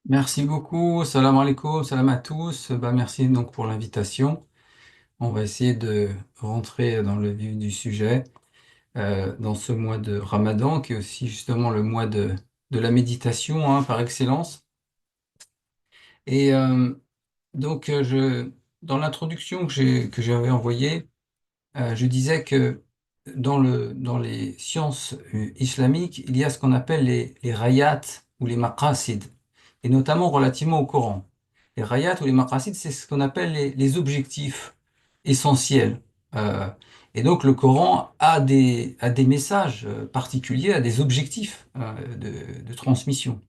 Merci beaucoup, salam alaikum, salam à tous. Merci donc pour l'invitation. On va essayer de rentrer dans le vif du sujet dans ce mois de Ramadan, qui est aussi justement le mois de la méditation par excellence. Et dans l'introduction que j'avais envoyée, je disais que dans les sciences islamiques, il y a ce qu'on appelle les rayat ou les maqasid, et notamment relativement au Coran. Les rayat ou les maqasid, c'est ce qu'on appelle les objectifs essentiels. Euh, et donc le Coran a des messages particuliers, a des objectifs de transmission.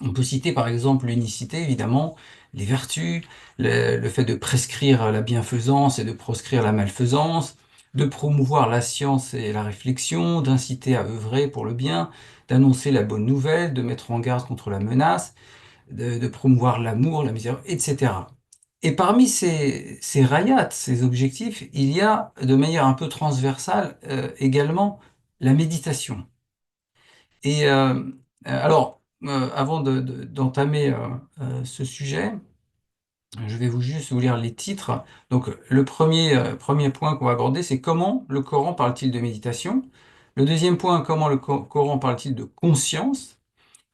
On peut citer par exemple l'unicité, évidemment, les vertus, le fait de prescrire la bienfaisance et de proscrire la malfaisance, de promouvoir la science et la réflexion, d'inciter à œuvrer pour le bien, d'annoncer la bonne nouvelle, de mettre en garde contre la menace, de promouvoir l'amour, la miséricorde, etc. Et parmi ces rayats, ces objectifs, il y a de manière un peu transversale également la méditation. Et avant d'entamer ce sujet, je vais juste vous lire les titres. Donc, le premier point qu'on va aborder, c'est comment le Coran parle-t-il de méditation? Le deuxième point, comment le Coran parle-t-il de conscience?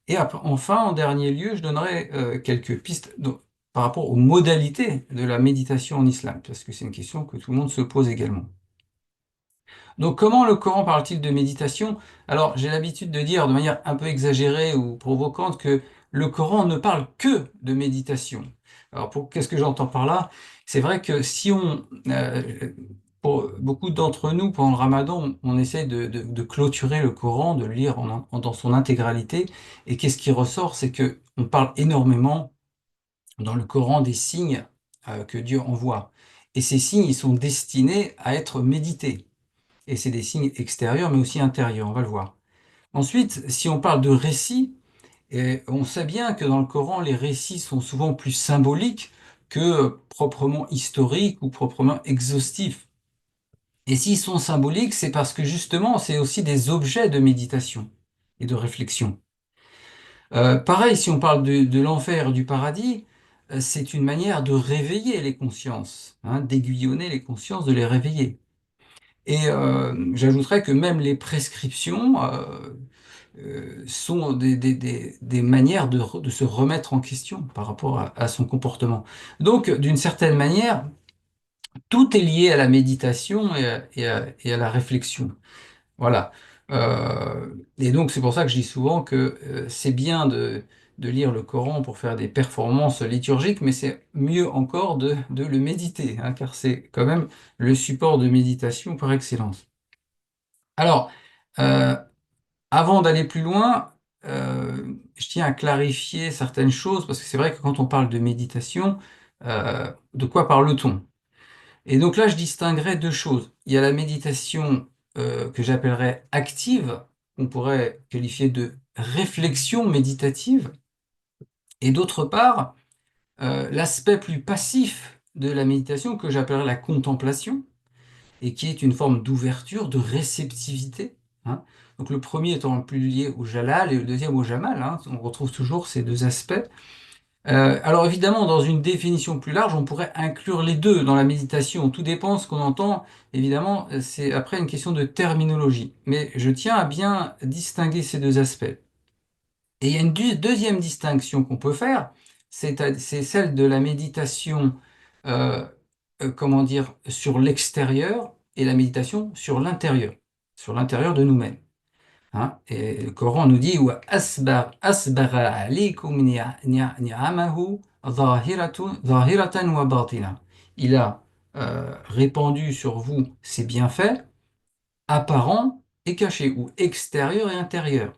Et enfin, en dernier lieu, je donnerai quelques pistes par rapport aux modalités de la méditation en islam, parce que c'est une question que tout le monde se pose également. Donc, comment le Coran parle-t-il de méditation? Alors, j'ai l'habitude de dire de manière un peu exagérée ou provocante que le Coran ne parle que de méditation. Alors, qu'est-ce que j'entends par là? C'est vrai que pour beaucoup d'entre nous, pendant le Ramadan, on essaie de clôturer le Coran, de le lire dans son intégralité. Et qu'est-ce qui ressort? C'est que on parle énormément dans le Coran des signes que Dieu envoie. Et ces signes, ils sont destinés à être médités. Et c'est des signes extérieurs, mais aussi intérieurs, on va le voir. Ensuite, si on parle de récits, on sait bien que dans le Coran, les récits sont souvent plus symboliques que proprement historiques ou proprement exhaustifs. Et s'ils sont symboliques, c'est parce que justement, c'est aussi des objets de méditation et de réflexion. Pareil, si on parle de l'enfer et du paradis, c'est une manière de réveiller les consciences, d'aiguillonner les consciences, de les réveiller. Et j'ajouterais que même les prescriptions sont des manières de se remettre en question par rapport à son comportement. Donc, d'une certaine manière, tout est lié à la méditation et à la réflexion. Voilà. Et donc, c'est pour ça que je dis souvent que c'est bien de lire le Coran pour faire des performances liturgiques, mais c'est mieux encore de le méditer, car c'est quand même le support de méditation par excellence. Alors, euh, avant d'aller plus loin, je tiens à clarifier certaines choses, parce que c'est vrai que quand on parle de méditation, de quoi parle-t-on? Et donc là, je distinguerai deux choses. Il y a la méditation que j'appellerais active, qu'on pourrait qualifier de réflexion méditative, et d'autre part, l'aspect plus passif de la méditation que j'appellerais la contemplation, et qui est une forme d'ouverture, de réceptivité, hein. Donc le premier étant le plus lié au jalal et le deuxième au jamal, hein. On retrouve toujours ces deux aspects. Alors évidemment, dans une définition plus large, on pourrait inclure les deux dans la méditation. Tout dépend de ce qu'on entend. Évidemment, c'est après une question de terminologie. Mais je tiens à bien distinguer ces deux aspects. Et il y a une deuxième distinction qu'on peut faire, c'est celle de la méditation, euh, comment dire, sur l'extérieur et la méditation sur l'intérieur de nous-mêmes, hein. Et le Coran nous dit wa asbagha alaykum ni'amahu zahiratan wa batina. Il a répandu sur vous ses bienfaits apparents et cachés, ou extérieurs et intérieurs.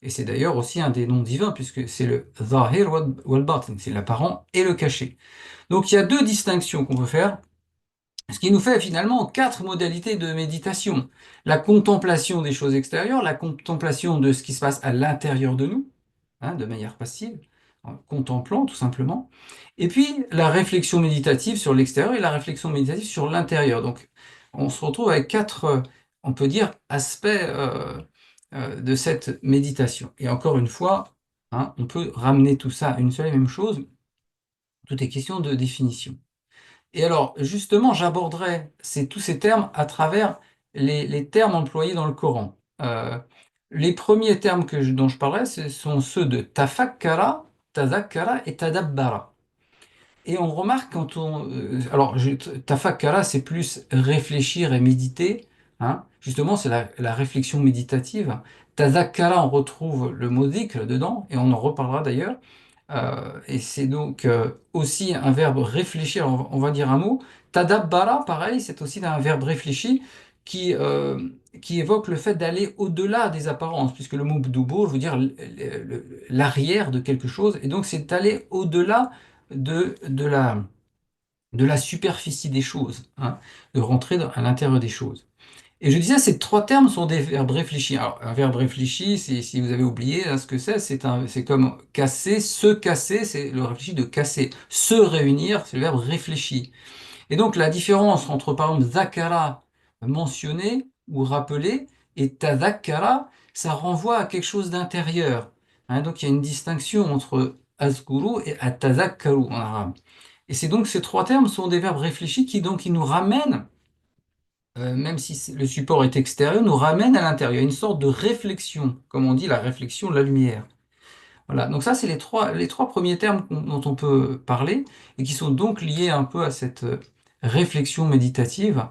Et c'est d'ailleurs aussi un des noms divins, puisque c'est le zahir wal batin, c'est l'apparent et le caché. Donc il y a deux distinctions qu'on peut faire, ce qui nous fait finalement quatre modalités de méditation. La contemplation des choses extérieures, la contemplation de ce qui se passe à l'intérieur de nous, de manière passive, en contemplant tout simplement. Et puis la réflexion méditative sur l'extérieur et la réflexion méditative sur l'intérieur. Donc on se retrouve avec quatre, on peut dire, aspects de cette méditation. Et encore une fois, hein. On peut ramener tout ça à une seule et même chose. Tout est question de définition. Et alors, justement, j'aborderai tous ces termes à travers les termes employés dans le Coran. Les premiers termes dont je parlerai, ce sont ceux de tafakkara, tadhakkara et tadabbara. Et on remarque quand alors, tafakkara, c'est plus réfléchir et méditer, hein. Justement, c'est la réflexion méditative. Tadhakkara, on retrouve le mot dhikr dedans, et on en reparlera d'ailleurs. Et c'est donc aussi un verbe réfléchir, on va dire un mot. Tadabbara, pareil, c'est aussi un verbe réfléchi qui, euh, qui évoque le fait d'aller au-delà des apparences, puisque le mot dubur veut dire l'arrière de quelque chose, et donc c'est aller au-delà de la superficie des choses, hein, de rentrer à l'intérieur des choses. Et je disais, ces trois termes sont des verbes réfléchis. Alors, un verbe réfléchi, si vous avez oublié hein, ce que c'est comme casser, se casser, c'est le réfléchi de casser. Se réunir, c'est le verbe réfléchi. Et donc, la différence entre, par exemple, zakara, mentionner ou rappeler, et tadhakkara, ça renvoie à quelque chose d'intérieur. Hein, donc, il y a une distinction entre azkuru et atadhakkaru en arabe. Et c'est donc ces trois termes sont des verbes réfléchis qui donc ils nous ramènent même si le support est extérieur, nous ramène à l'intérieur, une sorte de réflexion, comme on dit, la réflexion de la lumière. Voilà, donc ça, c'est les trois premiers termes dont on peut parler, et qui sont donc liés un peu à cette réflexion méditative.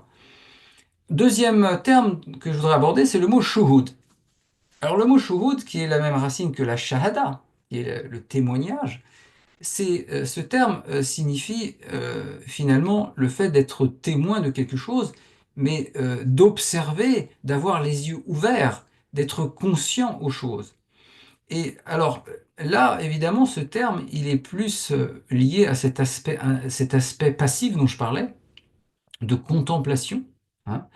Deuxième terme que je voudrais aborder, c'est le mot shuhud. Alors le mot shuhud, qui est la même racine que la shahada, qui est le témoignage, ce terme signifie finalement le fait d'être témoin de quelque chose, mais d'observer, d'avoir les yeux ouverts, d'être conscient aux choses. Et alors là, évidemment, ce terme, il est plus lié à cet aspect passif dont je parlais, de contemplation, hein.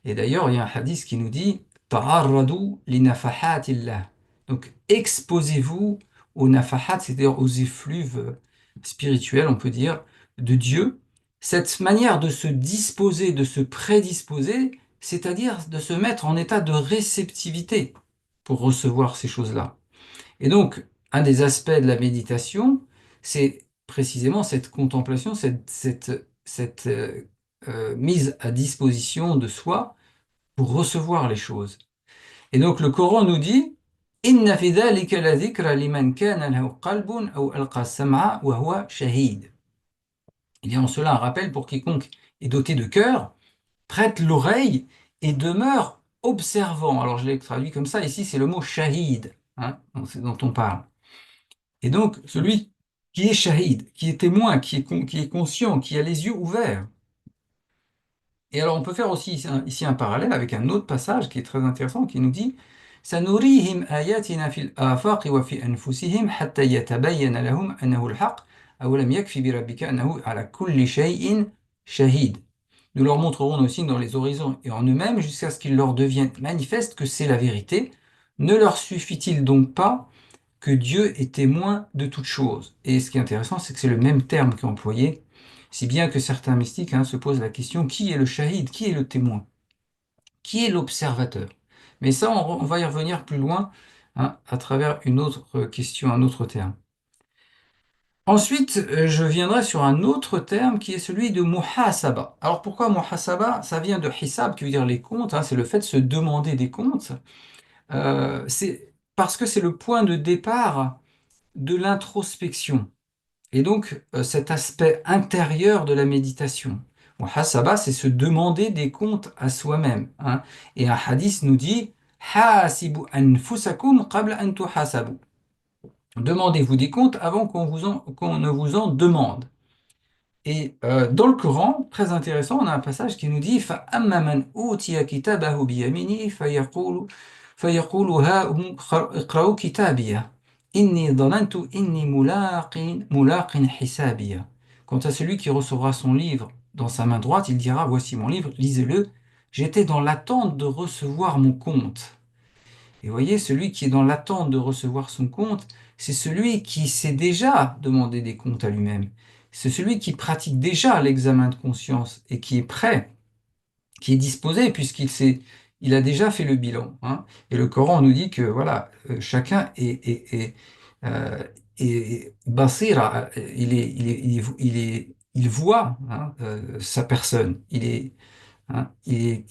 Et d'ailleurs, il y a un hadith qui nous dit Ta'arradu li nafahatillah. Donc, exposez-vous aux nafahat, c'est-à-dire aux effluves spirituels, on peut dire, de Dieu. Cette manière de se disposer, de se prédisposer, c'est-à-dire de se mettre en état de réceptivité pour recevoir ces choses-là. Et donc, un des aspects de la méditation, c'est précisément cette contemplation, cette mise à disposition de soi pour recevoir les choses. Et donc le Coran nous dit Inna fi dhalika la dhikra liman kana lahu qalbun aw alqa sam'a wa huwa shahid. Il y a en cela un rappel pour quiconque est doté de cœur, prête l'oreille et demeure observant. Alors je l'ai traduit comme ça, ici c'est le mot shahid, hein, c'est dont on parle. Et donc celui qui est shahid, qui est témoin, qui est conscient, qui a les yeux ouverts. Et alors, on peut faire aussi ici un parallèle avec un autre passage qui est très intéressant, qui nous dit سنريهم آياتنا في الآفاق وفي أنفسهم حتى يتبين لهم أنه الحق أولم يكفي بربك أنه على كل شيء شهيد. Nous leur montrerons nos signes dans les horizons et en eux-mêmes jusqu'à ce qu'il leur devienne manifeste que c'est la vérité. Ne leur suffit-il donc pas que Dieu est témoin de toutes choses? Et ce qui est intéressant, c'est que c'est le même terme qui est employé, si bien que certains mystiques se posent la question, qui est le shahid, qui est le témoin, qui est l'observateur? Mais ça, on va y revenir plus loin à travers une autre question, un autre terme. Ensuite, je viendrai sur un autre terme qui est celui de muhasaba. Alors pourquoi muhasaba? Ça vient de hisab, qui veut dire les comptes, c'est le fait de se demander des comptes. C'est parce que c'est le point de départ de l'introspection. Et donc, cet aspect intérieur de la méditation. Muhasaba, c'est se demander des comptes à soi-même, hein. Et un hadith nous dit Hasibu anfusakum qabla an tuhasabu. Demandez-vous des comptes avant qu'on ne vous en demande. Et dans le Coran, très intéressant, on a un passage qui nous dit فَأَمَّا مَنْ أُوتِيَ كِتَابَهُ بِيَمِينِهِ فَيَقُولُ هَاؤُمُ اقْرَءُوا كِتَابِيَهْ إِنِّي ظَنَنْتُ إِنِّي مُلَاقٍ حِسَابِيَهْ. Quant à celui qui recevra son livre dans sa main droite, il dira Voici mon livre, lisez-le. J'étais dans l'attente de recevoir mon compte. Et vous voyez, celui qui est dans l'attente de recevoir son compte, c'est celui qui s'est déjà demandé des comptes à lui-même. C'est celui qui pratique déjà l'examen de conscience et qui est prêt, qui est disposé, il a déjà fait le bilan, hein. Et le Coran nous dit que voilà, chacun Euh, et Basira, il voit hein, sa personne. Il a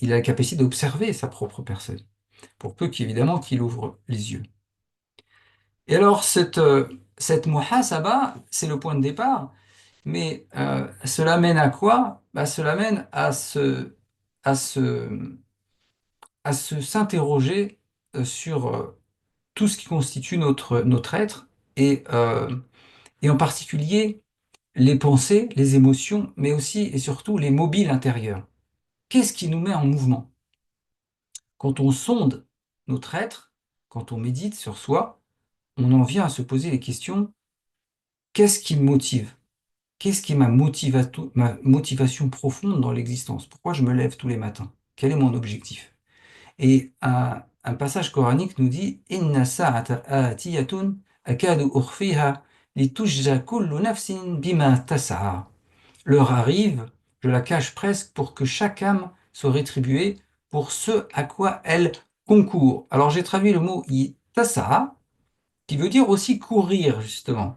la capacité d'observer sa propre personne, pour peu qu'évidemment qu'il ouvre les yeux. Et alors, cette muhasaba, c'est le point de départ, mais cela mène à quoi? Bah, cela mène à se, s'interroger sur tout ce qui constitue notre être, et, euh, et en particulier les pensées, les émotions, mais aussi et surtout les mobiles intérieurs. Qu'est-ce qui nous met en mouvement? Quand on sonde notre être, quand on médite sur soi, on en vient à se poser les questions, qu'est-ce qui me motive? Qu'est-ce qui est ma motivation profonde dans l'existence? Pourquoi je me lève tous les matins? Quel est mon objectif? Et un passage coranique nous dit Inna sa'ata atiyatun akadu ukhfiha litujza kullu nafsin bima tas'a. L'heure arrive, je la cache presque pour que chaque âme soit rétribuée pour ce à quoi elle concourt. Alors j'ai traduit le mot tas'a, qui veut dire aussi courir, justement.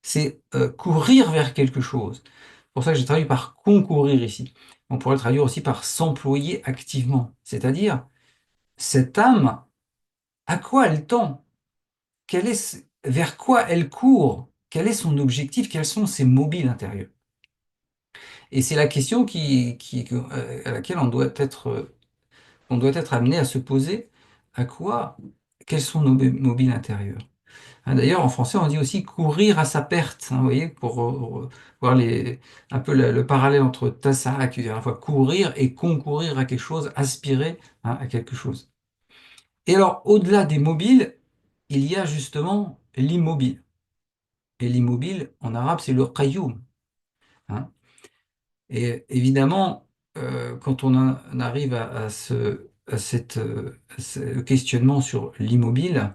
C'est courir vers quelque chose. C'est pour ça que j'ai traduit par concourir ici. On pourrait le traduire aussi par s'employer activement. C'est-à-dire, cette âme, à quoi elle tend? Vers quoi elle court? Quel est son objectif? Quels sont ses mobiles intérieurs? Et c'est la question à laquelle on doit être amené à se poser. Quels sont nos mobiles intérieurs? Hein, d'ailleurs, en français, on dit aussi courir à sa perte, hein, vous voyez, pour voir un peu le parallèle entre tassa, qui veut dire à la fois courir, et concourir à quelque chose, aspirer hein, à quelque chose. Et alors, au-delà des mobiles, il y a justement l'immobile. Et l'immobile, en arabe, c'est le qayyum. Hein. Et évidemment, quand on arrive à ce questionnement sur l'immobile,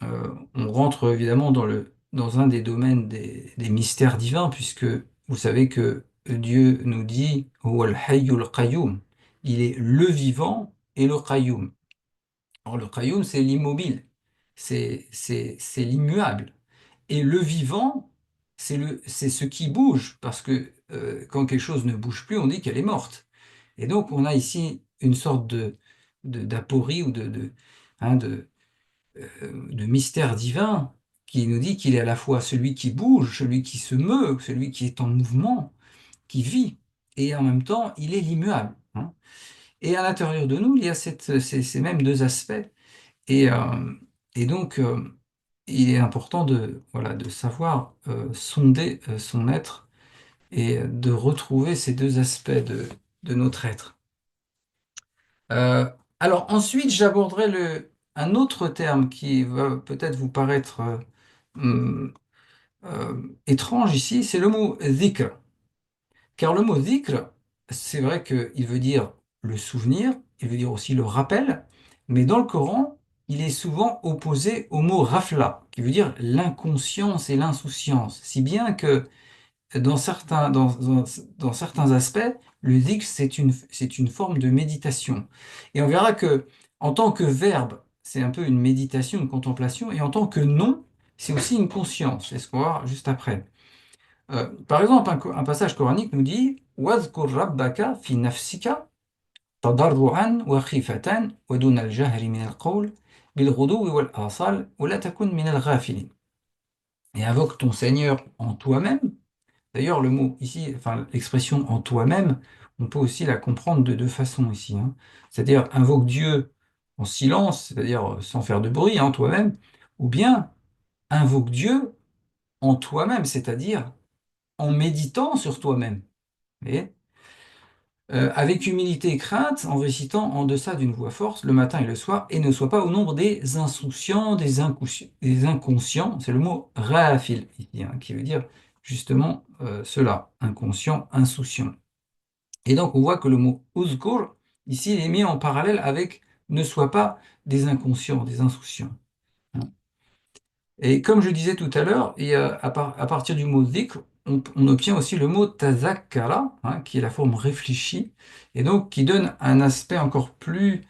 on rentre évidemment dans un des domaines des mystères divins, puisque vous savez que Dieu nous dit Huwa al-hayyul qayyum. Il est le vivant et le qayyum. Alors, le qayyum, c'est l'immobile, c'est l'immuable. Et le vivant, c'est ce qui bouge, parce que quand quelque chose ne bouge plus, on dit qu'elle est morte. Et donc, on a ici une sorte d'aporie ou hein, de mystère divin qui nous dit qu'il est à la fois celui qui bouge, celui qui se meut, celui qui est en mouvement, qui vit, et en même temps, il est l'immuable. Hein. Et à l'intérieur de nous, il y a ces mêmes deux aspects. Et, euh, et donc, il est important voilà, de savoir sonder son être et de retrouver ces deux aspects de notre être. Euh, alors ensuite, j'aborderai un autre terme qui va peut-être vous paraître hum, étrange ici, c'est le mot dhikr. Car le mot dhikr, c'est vrai qu'il veut dire le souvenir, il veut dire aussi le rappel, mais dans le Coran, il est souvent opposé au mot rafla, qui veut dire l'inconscience et l'insouciance, si bien que dans certains aspects, le dhikr, c'est une forme de méditation. Et on verra que, en tant que verbe, c'est un peu une méditation, une contemplation, et en tant que nom, c'est aussi une conscience. C'est ce qu'on va voir juste après. Par exemple, un passage coranique nous dit وَاذْكُرْ رَبَّكَ فِي نَفْسِكَ تَضَرُّعًا وَخِيفَةً وَدُونَ الْجَهْرِ مِنَ الْقَوْلِ بِالْغُدُوِّ وَالْآصَالِ وَلَا تَكُنْ مِنَ الْغَافِلِينَ. Et invoque ton Seigneur en toi-même. D'ailleurs, le mot ici, enfin l'expression en toi-même, on peut aussi la comprendre de deux façons ici. Hein. C'est-à-dire invoque Dieu en silence, c'est-à-dire sans faire de bruit, en toi-même, ou bien invoque Dieu en toi-même, c'est-à-dire en méditant sur toi-même. Vous voyez. Avec humilité et crainte, en récitant en deçà d'une voix forte le matin et le soir, et ne sois pas au nombre des insouciants, des inconscients. C'est le mot rafil ici, hein, qui veut dire justement cela, inconscient, insouciant. Et donc on voit que le mot uzkur, ici, il est mis en parallèle avec ne sois pas des inconscients, des insouciants. Hein. Et comme je disais tout à l'heure, à partir du mot dhikr, on obtient aussi le mot tazakkara, hein, qui est la forme réfléchie, et donc qui donne un aspect encore plus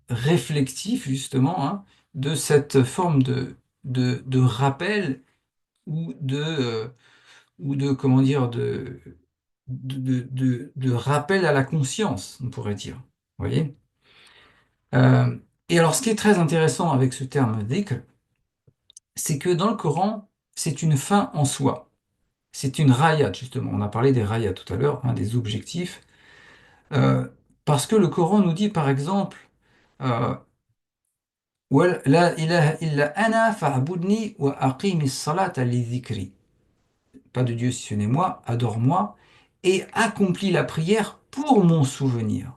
réflectif, justement, hein, de cette forme de rappel ou de comment dire, de rappel à la conscience, on pourrait dire. Vous voyez? Et alors, ce qui est très intéressant avec ce terme dhikr, c'est que dans le Coran, c'est une fin en soi. C'est une rayat, justement. On a parlé des rayats tout à l'heure, hein, des objectifs. Euh, Parce que le Coran nous dit, par exemple, euh, La ilaha illa ana fa'budni wa aqimis salata li dhikri. Pas de Dieu si ce n'est moi, adore-moi et accomplis la prière pour mon souvenir.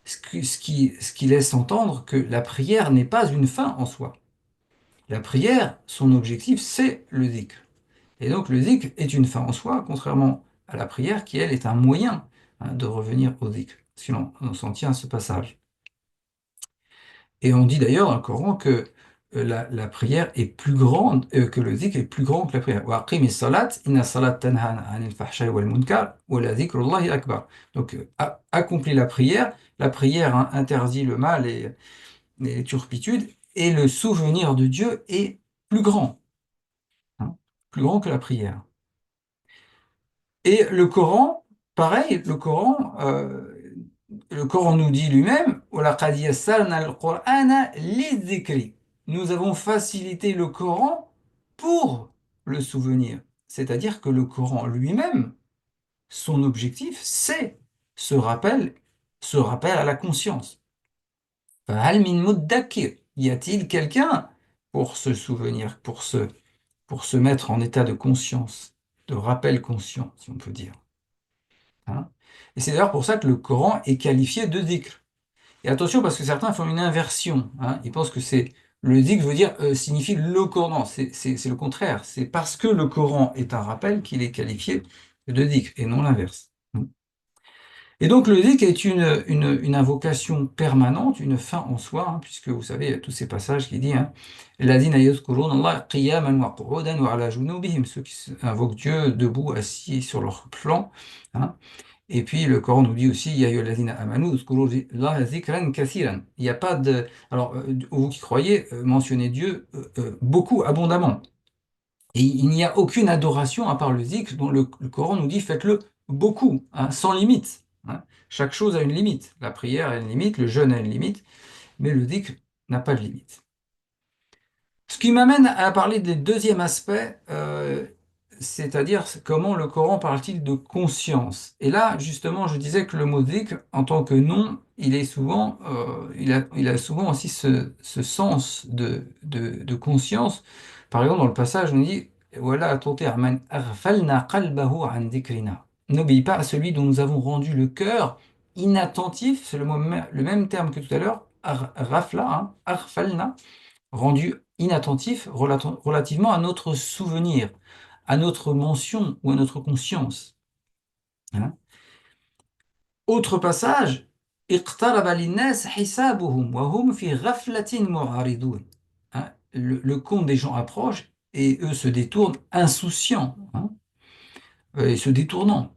Ce qui laisse entendre que la prière n'est pas une fin en soi. La prière, son objectif, c'est le dhikr. Et donc le dhikr est une fin en soi, contrairement à la prière qui, elle, est un moyen de revenir au dhikr. Sinon, on s'en tient à ce passage. Et on dit d'ailleurs dans le Coran que la prière est plus grande, que le dhikr est plus grand que la prière. Wa aqimis salat, inna salat tanha anil fahsha'i wal munkar, wa la dhikrullahi akbar. Donc, accomplis la prière hein, interdit le mal et les turpitudes, et le souvenir de Dieu est plus grand, hein, plus grand que la prière. Et le Coran, pareil, le Coran nous dit lui-même, وَلَقَدْ يَسَّرْنَا الْقُرْآنَ لِلذِّكْرِ. Nous avons facilité le Coran pour le souvenir. C'est-à-dire que le Coran lui-même, son objectif, c'est ce rappel à la conscience. فَهَلْ مِن مُدَّكِرٍ. Y a-t-il quelqu'un pour se souvenir, pour se mettre en état de conscience, de rappel conscient, si on peut dire. Hein. Et c'est d'ailleurs pour ça que le Coran est qualifié de dhikr. Et attention, parce que certains font une inversion. Hein. Ils pensent que c'est le dhikr veut dire signifie le Coran. Non, c'est le contraire. C'est parce que le Coran est un rappel qu'il est qualifié de dhikr et non l'inverse. Et donc le dhikr est une invocation permanente, une fin en soi, hein, puisque vous savez, il y a tous ces passages qui disent hein, الَّذِينَ يَذْكُرُونَ اللَّهَ قِيَامًا وَقُعُودًا وَعَلَى جُنُوبِهِم, ceux qui invoquent Dieu debout, assis sur leur flanc. Hein. Et puis le Coran nous dit aussi Ya ayyuhalladhina amanu uzkuru Allaha dhikran kathiran. Il n'y a pas de. Alors, vous qui croyez, mentionnez Dieu beaucoup, abondamment. Et il n'y a aucune adoration à part le zikr, dont le Coran nous dit faites-le beaucoup, hein, sans limite. Hein. Chaque chose a une limite. La prière a une limite, le jeûne a une limite, mais le zikr n'a pas de limite. Ce qui m'amène à parler des deuxième aspect, c'est-à-dire comment le Coran parle-t-il de conscience. Et là, justement, je disais que le mot dhikr, en tant que nom, il a souvent aussi ce sens de conscience. Par exemple, dans le passage, on dit, voilà, man aghfalna qalbahu an dhikrina. N'obéis pas à celui dont nous avons rendu le cœur inattentif, c'est le même terme que tout à l'heure, rafla, hein, aghfalna, rendu inattentif relativement à notre souvenir, à notre mention ou à notre conscience. Hein. Autre passage, اقترب للناس حسابهم وهم في غفلة معرضون. Hein, le compte des gens approche et eux se détournent insouciants, hein, et se détournant.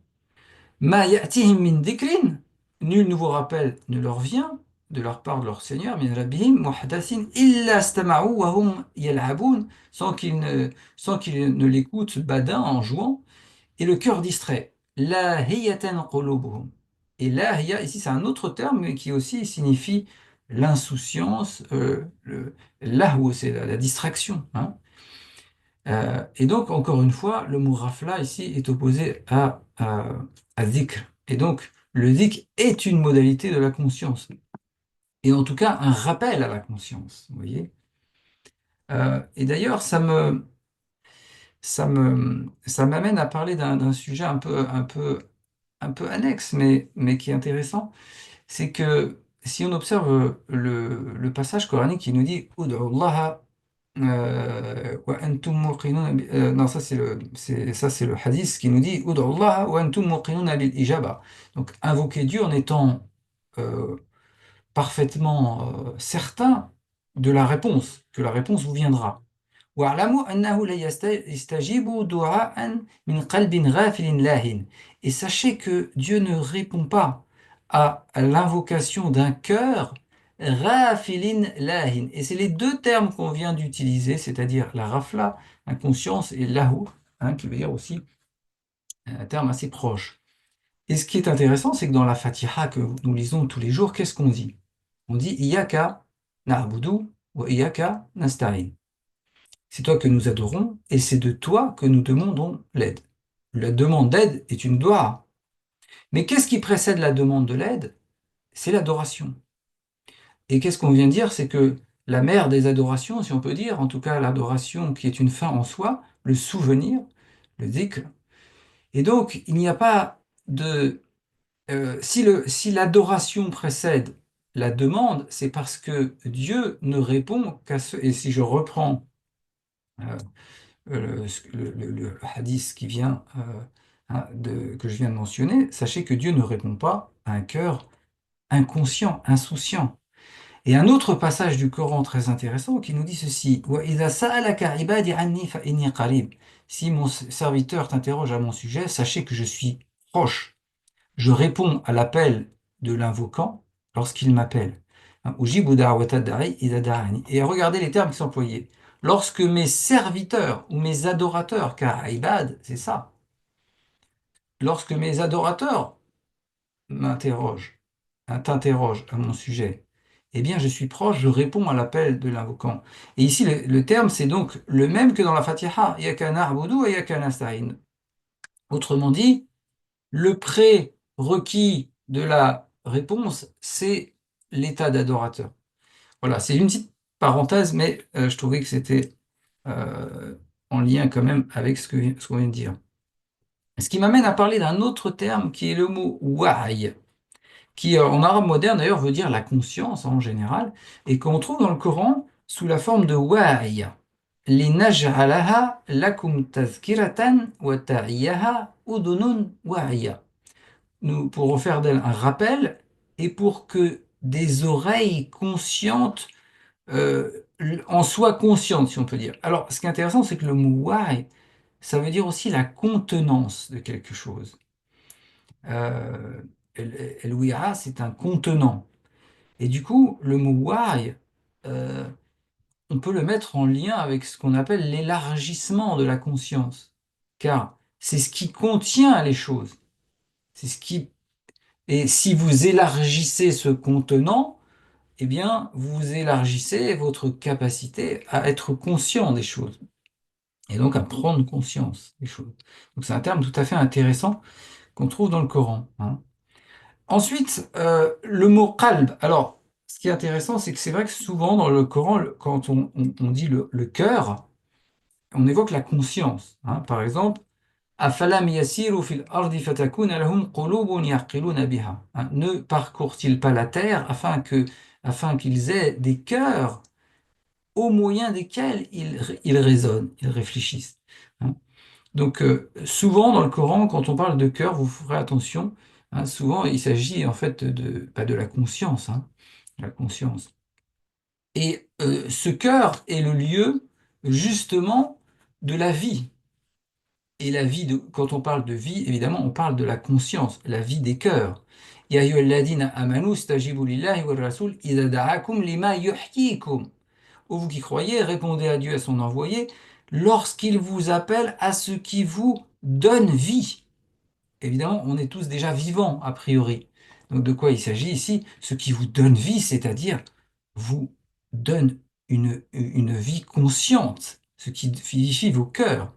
Ma ya'tihim min dhikrin, nul nouveau rappel ne leur vient de leur part de leur Seigneur, min rabbihim muhdathin illa istama'u wa hum yal'abun, sans qu'ils ne l'écoutent badin en jouant, et le cœur distrait. Lahiyatan qulubuhum. Et lahiya, ici c'est un autre terme mais qui aussi signifie l'insouciance, lahou, c'est la distraction. Hein. Et donc, encore une fois, le mot rafla ici est opposé à dhikr. Et donc, le dhikr est une modalité de la conscience. Et en tout cas, un rappel à la conscience. Vous voyez. Et d'ailleurs, ça m'amène à parler d'un sujet un peu annexe, mais qui est intéressant. C'est que si on observe le passage coranique qui nous dit Ud'u Allah wa antum muqinun non, ça c'est le hadith qui nous dit Ud'u Allah wa antum muqinun bil ijaba. Donc invoquez Dieu en étant euh, parfaitement certain de la réponse, que la réponse vous viendra. وَاعْلَمُوا أَنَّهُ لَا يَسْتَجِيبُ دُعَاءً مِنْ قَلْبٍ غَافِلٍ لَاهٍ. Et sachez que Dieu ne répond pas à l'invocation d'un cœur Rafilin lahin. Et c'est les deux termes qu'on vient d'utiliser, c'est-à-dire la rafla, inconscience, et lahu, qui veut dire aussi un terme assez proche. Et ce qui est intéressant, c'est que dans la Fatiha que nous lisons tous les jours, qu'est-ce qu'on dit? On dit Iyaka na'budu wa Iyaka nasta'in. C'est toi que nous adorons et c'est de toi que nous demandons l'aide. La demande d'aide est une doua. Mais qu'est-ce qui précède la demande de l'aide? C'est l'adoration. Et qu'est-ce qu'on vient de dire? C'est que la mère des adorations, si on peut dire, en tout cas l'adoration qui est une fin en soi, le souvenir, le dhikr. Et donc, il n'y a pas de si l'adoration précède la demande, c'est parce que Dieu ne répond qu'à ce. Et si je reprends euh, le hadith qui vient que je viens de mentionner, sachez que Dieu ne répond pas à un cœur inconscient, insouciant. Et un autre passage du Coran très intéressant qui nous dit ceci: وَإِذَا سَأَلَكَ عِبَادِي عَنِّي فَإِنِّي قَرِيبٌ. Si mon serviteur t'interroge à mon sujet, sachez que je suis proche. Je réponds à l'appel de l'invoquant lorsqu'il m'appelle. Ujibu da'wata da'i idha da'ani. Et regardez les termes qui sont employés. Lorsque mes serviteurs ou mes adorateurs, car ibad, c'est ça, lorsque mes adorateurs m'interrogent, t'interrogent à mon sujet, eh bien je suis proche, je réponds à l'appel de l'invoquant. Et ici, le terme, c'est donc le même que dans la Fatiha. Iyyaka na'budu wa iyyaka nasta'in. Autrement dit, le prérequis de la réponse, c'est l'état d'adorateur. Voilà, c'est une petite parenthèse, mais je trouvais que c'était euh, en lien quand même avec ce qu'on vient de dire. Ce qui m'amène à parler d'un autre terme qui est le mot wahy, qui en arabe moderne d'ailleurs veut dire la conscience en général, et qu'on trouve dans le Coran sous la forme de wahy. لِنَجْعَلَهَا لَكُمْ تَذْكِرَةً وَتَعِيَهَا أُذُنٌ وَاعِيَةٌ. Pour en faire d'elle un rappel et pour que des oreilles conscientes en soient conscientes, si on peut dire. Alors, ce qui est intéressant, c'est que le mot why, ça veut dire aussi la contenance de quelque chose. Euh, El-wi'a, c'est un contenant. Et du coup, le mot why, euh, on peut le mettre en lien avec ce qu'on appelle l'élargissement de la conscience. Car c'est ce qui contient les choses. C'est ce qui Et si vous élargissez ce contenant, eh bien, vous élargissez votre capacité à être conscient des choses et donc à prendre conscience des choses. Donc c'est un terme tout à fait intéressant qu'on trouve dans le Coran, hein. Ensuite, le mot qalb. Alors, ce qui est intéressant, c'est que c'est vrai que souvent dans le Coran, quand on dit le cœur, on évoque la conscience, hein. Par exemple, أَفَلَمْ يَسِيرُوا فِي الْأَرْضِ فَتَكُونَ لَهُمْ قُلُوبٌ يَعْقِلُونَ بِهَا. Hein, ne parcourent-ils pas la terre afin qu'ils aient des cœurs au moyen desquels ils raisonnent, ils réfléchissent, hein. Donc, souvent dans le Coran, quand on parle de cœur, vous ferez attention, hein, souvent il s'agit en fait pas de la conscience, hein, la conscience. Et ce cœur est le lieu justement de la vie. Et la vie, quand on parle de vie, évidemment, on parle de la conscience, la vie des cœurs. Ya ayyuhalladhina amanu stajibu lillahi wa rasul idha da'akum lima yuhyikum. Ô vous qui croyez, répondez à Dieu et à son envoyé lorsqu'il vous appelle à ce qui vous donne vie. Évidemment, on est tous déjà vivants, a priori. Donc de quoi il s'agit ici? Ce qui vous donne vie, c'est-à-dire vous donne une vie consciente, ce qui vivifie vos cœurs.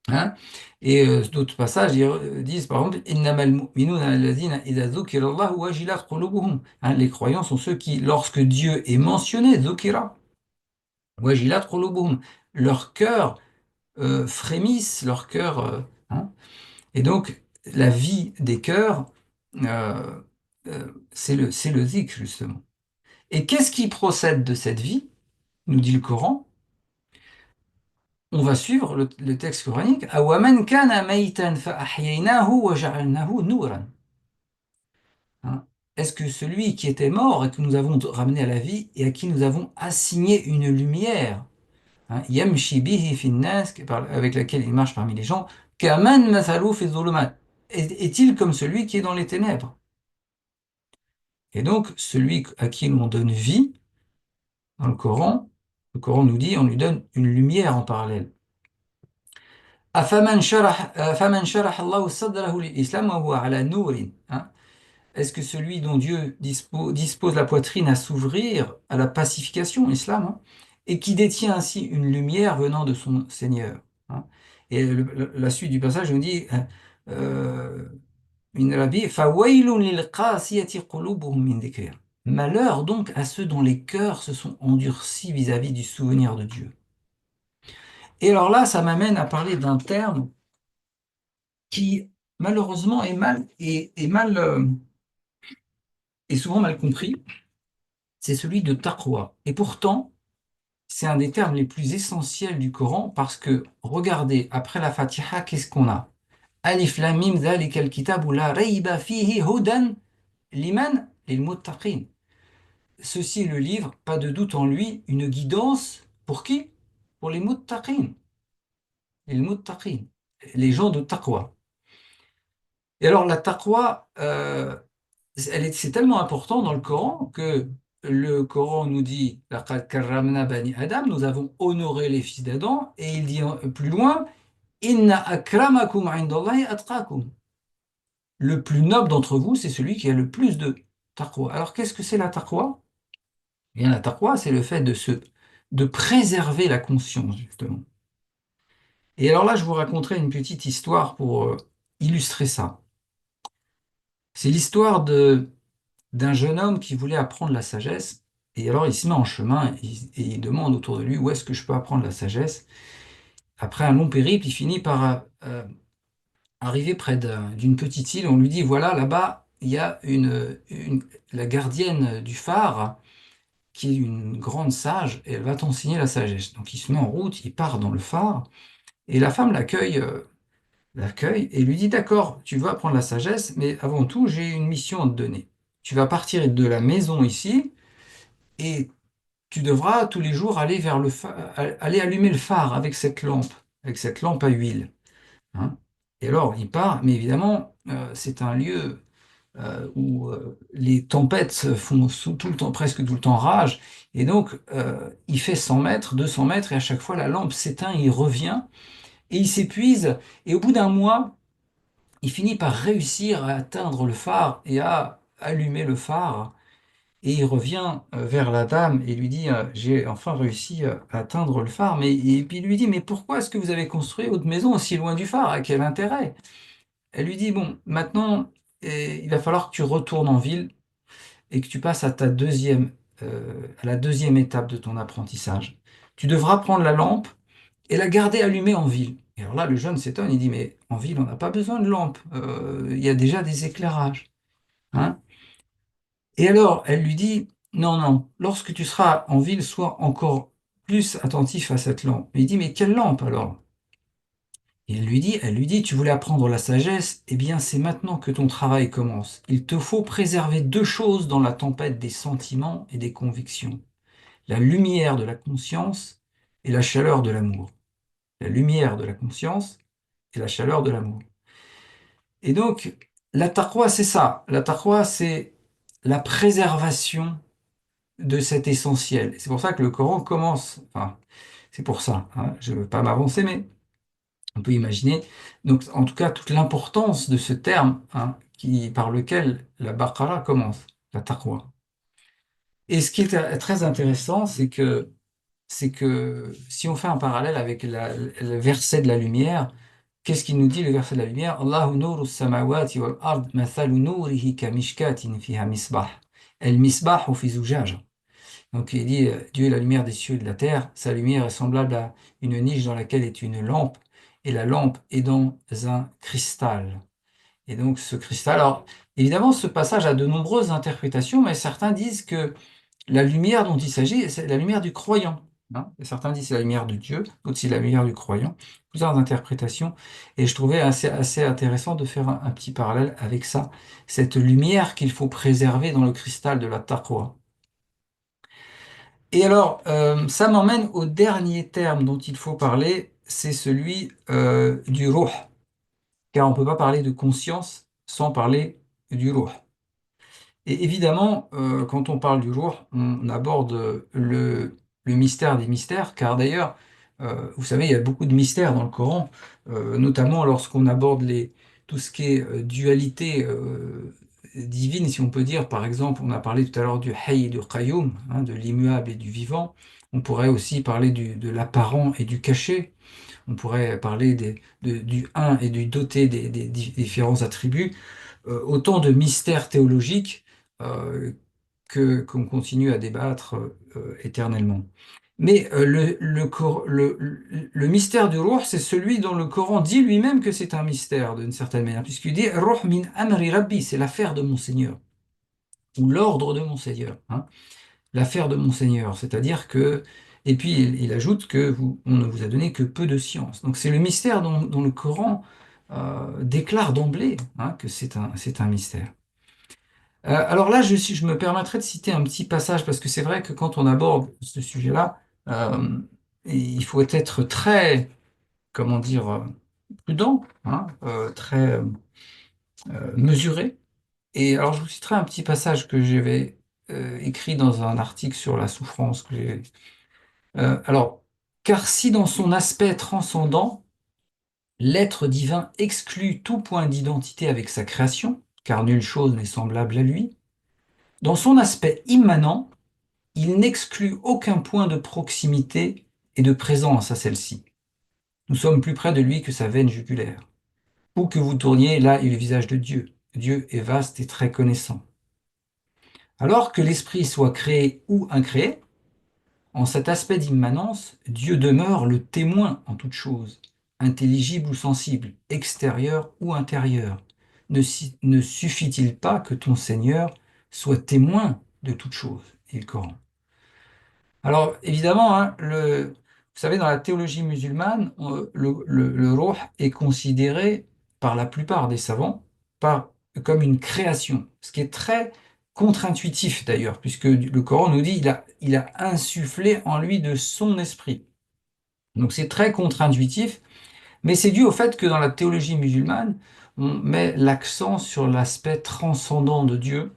Hein. Et d'autres passages disent par exemple innamal mu'minuna alladhina idha dhukira Allahu wajilat qulubuhum. Hein, les croyants sont ceux qui, lorsque Dieu est mentionné, dhukira wajilat qulubuhum, leur cœur frémissent, leur cœur. Hein. Et donc la vie des cœurs, euh, c'est le zikr justement. Et qu'est-ce qui procède de cette vie, nous dit le Coran? On va suivre le texte coranique. أَوَمَنْ كَانَ مَيْتًا فَأَحْيَيْنَاهُ وَجَعَلْنَاهُ نُورًا. Hein. Est-ce que celui qui était mort et que nous avons ramené à la vie et à qui nous avons assigné une lumière, hein, يَمْشِي بِهِ فِي النَّاسِ, avec laquelle il marche parmi les gens, كَمَنْ مَثَلُهُ فِي الظُّلُمَاتِ. Est-il comme celui qui est dans les ténèbres? Et donc, celui à qui l'on donne vie, dans le Coran nous dit, on lui donne une lumière en parallèle. أَفَمَنْ شَرَحَ اللَّهُ صَدْرَهُ لِلْإِسْلَامِ وَهُوَ عَلَى نُورٍ. Hein? Est-ce que celui dont Dieu dispose la poitrine à s'ouvrir à la pacification, islam, hein, et qui détient ainsi une lumière venant de son Seigneur, hein. Et la suite du passage nous dit euh, Min Rabbi, فَوَيْلٌ لِلْقَاسِيَةِ قُلُوبُهُم مِّن ذِكْرِهِ. Malheur donc à ceux dont les cœurs se sont endurcis vis-à-vis du souvenir de Dieu. Et alors là, ça m'amène à parler d'un terme qui malheureusement est souvent mal compris, c'est celui de taqwa. Et pourtant, c'est un des termes les plus essentiels du Coran parce que, regardez, après la Fatiha, qu'est-ce qu'on a? Alif Lam Mim Zalikal Kitabu la rayba fihi hudan liman lil muttaqin. Ceci est le livre, pas de doute en lui, une guidance pour qui? Pour les muttaqin, les gens de taqwa. Et alors la taqwa, c'est tellement important dans le Coran que le Coran nous dit لَقَدْ كَرَّمْنَا بَنِي Adam, nous avons honoré les fils d'Adam, et il dit plus loin Inna akramakum indallahi atqakum. Le plus noble d'entre vous, c'est celui qui a le plus de taqwa. Alors qu'est-ce que c'est la taqwa? Eh bien, la taqwa, c'est le fait de préserver la conscience, justement. Et alors là, je vous raconterai une petite histoire pour illustrer ça. C'est l'histoire d'un jeune homme qui voulait apprendre la sagesse. Et alors, il se met en chemin et il demande autour de lui où est-ce que je peux apprendre la sagesse. Après un long périple, il finit par arriver près d'une petite île. On lui dit, voilà, là-bas, il y a la gardienne du phare qui est une grande sage et elle va t'enseigner la sagesse. Donc, il se met en route, il part dans le phare et la femme l'accueille et lui dit, d'accord, tu veux apprendre la sagesse, mais avant tout, j'ai une mission à te donner. Tu vas partir de la maison ici et tu devras tous les jours aller vers aller allumer le phare avec cette lampe à huile, hein. Et alors, il part, mais évidemment, c'est un lieu où les tempêtes font tout le temps, presque tout le temps rage, et donc il fait 100 mètres, 200 mètres, et à chaque fois la lampe s'éteint, il revient, et il s'épuise, et au bout d'un mois, il finit par réussir à atteindre le phare et à allumer le phare. Et il revient vers la dame et lui dit, j'ai enfin réussi à atteindre le phare. Et puis il lui dit, mais pourquoi est-ce que vous avez construit votre maison aussi loin du phare? À quel intérêt? Elle lui dit, bon, maintenant, il va falloir que tu retournes en ville et que tu passes à la deuxième étape de ton apprentissage. Tu devras prendre la lampe et la garder allumée en ville. Et alors là, le jeune s'étonne, il dit, mais en ville, on n'a pas besoin de lampe, il y a déjà des éclairages, hein. Et alors, elle lui dit, non, non, lorsque tu seras en ville, sois encore plus attentif à cette lampe. Et il dit, mais quelle lampe alors? Et elle lui dit, tu voulais apprendre la sagesse, eh bien c'est maintenant que ton travail commence. Il te faut préserver deux choses dans la tempête des sentiments et des convictions. La lumière de la conscience et la chaleur de l'amour. La lumière de la conscience et la chaleur de l'amour. Et donc, la taqwa, c'est ça. La taqwa, c'est la préservation de cet essentiel. C'est pour ça que le Coran commence, enfin, c'est pour ça, hein, je ne veux pas m'avancer, mais on peut imaginer, donc en tout cas, toute l'importance de ce terme, hein, par lequel la Baqara commence, la taqwa. Et ce qui est très intéressant, c'est que si on fait un parallèle avec le verset de la lumière, qu'est-ce qu'il nous dit le verset de la lumière? Allahu nuru samawati wal ard mathalu nurihi ka mishkatin fiha misbah. El misbahu fi zujaja. Donc il dit, Dieu est la lumière des cieux et de la terre, sa lumière est semblable à une niche dans laquelle est une lampe, et la lampe est dans un cristal. Et donc ce cristal, alors évidemment ce passage a de nombreuses interprétations, mais certains disent que la lumière dont il s'agit, c'est la lumière du croyant, hein. Et certains disent c'est la lumière de Dieu, d'autres c'est la lumière du croyant, plusieurs interprétations, et je trouvais assez intéressant de faire un petit parallèle avec ça, cette lumière qu'il faut préserver dans le cristal de la taqwa. Et alors, ça m'emmène au dernier terme dont il faut parler, c'est celui du ruh, car on ne peut pas parler de conscience sans parler du ruh. Et évidemment, quand on parle du jour, on aborde le mystère des mystères, car d'ailleurs, vous savez, il y a beaucoup de mystères dans le Coran, notamment lorsqu'on aborde tout ce qui est dualité divine, si on peut dire. Par exemple, on a parlé tout à l'heure du Hayy et du Qayyum, hein, de l'immuable et du vivant. On pourrait aussi parler de l'apparent et du caché. On pourrait parler du un et du doté des différents attributs. Autant de mystères théologiques euh, qu'on continue à débattre éternellement. Mais le mystère du Ruh, c'est celui dont le Coran dit lui-même que c'est un mystère, d'une certaine manière, puisqu'il dit Ruh min amri Rabbi, c'est l'affaire de mon Seigneur, ou l'ordre de mon Seigneur, hein, l'affaire de mon Seigneur, c'est-à-dire que, et puis il ajoute que on ne vous a donné que peu de science. Donc c'est le mystère dont le Coran déclare d'emblée, hein, que c'est un mystère. Alors là, je me permettrai de citer un petit passage parce que c'est vrai que quand on aborde ce sujet-là, euh, il faut être très, comment dire, prudent, hein, très mesuré. Et alors, je vous citerai un petit passage que j'avais écrit dans un article sur la souffrance que j'ai. Alors, car si dans son aspect transcendant, l'être divin exclut tout point d'identité avec sa création, car nulle chose n'est semblable à lui, dans son aspect immanent, il n'exclut aucun point de proximité et de présence à celle-ci. Nous sommes plus près de lui que sa veine jugulaire. Où que vous tourniez, là est le visage de Dieu. Dieu est vaste et très connaissant. Alors que l'esprit soit créé ou incréé, en cet aspect d'immanence, Dieu demeure le témoin en toute chose, intelligible ou sensible, extérieur ou intérieur. Ne suffit-il pas que ton Seigneur soit témoin de toute chose? Et le Coran. Alors, évidemment, hein, vous savez, dans la théologie musulmane, le ruh est considéré par la plupart des savants comme une création, ce qui est très contre-intuitif d'ailleurs, puisque le Coran nous dit il a insufflé en lui de son esprit. Donc c'est très contre-intuitif, mais c'est dû au fait que dans la théologie musulmane, on met l'accent sur l'aspect transcendant de Dieu,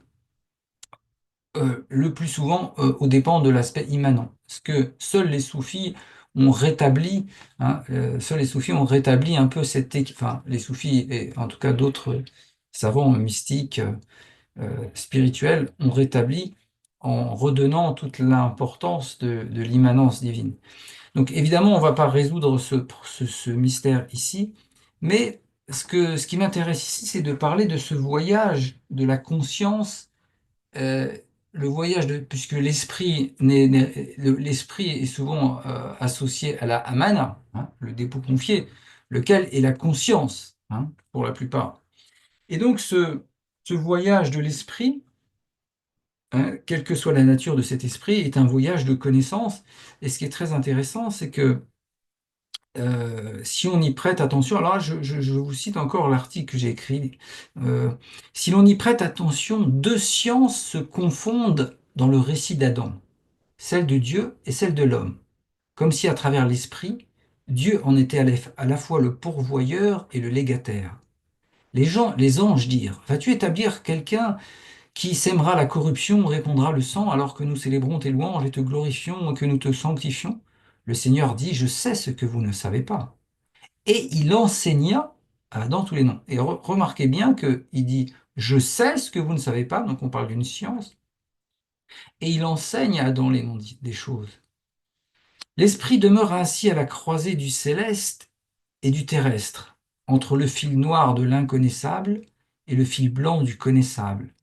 le plus souvent aux dépens de l'aspect immanent. Parce que seuls les soufis ont rétabli, hein, seuls les soufis ont rétabli un peu enfin les soufis et en tout cas d'autres savants mystiques, spirituels ont rétabli en redonnant toute l'importance de l'immanence divine. Donc évidemment, on ne va pas résoudre ce mystère ici, mais ce qui m'intéresse ici, c'est de parler de ce voyage de la conscience, euh, le voyage puisque l'esprit est souvent associé à la amana, hein, le dépôt confié, lequel est la conscience, hein, pour la plupart. Et donc ce voyage de l'esprit, hein, quelle que soit la nature de cet esprit, est un voyage de connaissance. Et ce qui est très intéressant, c'est que si on y prête attention, alors là, je vous cite encore l'article que j'ai écrit. Euh, si l'on y prête attention, deux sciences se confondent dans le récit d'Adam, celle de Dieu et celle de l'homme, comme si à travers l'esprit, Dieu en était à la fois le pourvoyeur et le légataire. Les anges dirent, vas-tu établir quelqu'un qui sèmera la corruption, répandra le sang, alors que nous célébrons tes louanges et te glorifions et que nous te sanctifions? Le Seigneur dit, je sais ce que vous ne savez pas. Et il enseigna à Adam tous les noms. Et remarquez bien qu'il dit, je sais ce que vous ne savez pas, donc on parle d'une science, et il enseigne à Adam les noms des choses. L'esprit demeure ainsi à la croisée du céleste et du terrestre, entre le fil noir de l'inconnaissable et le fil blanc du connaissable.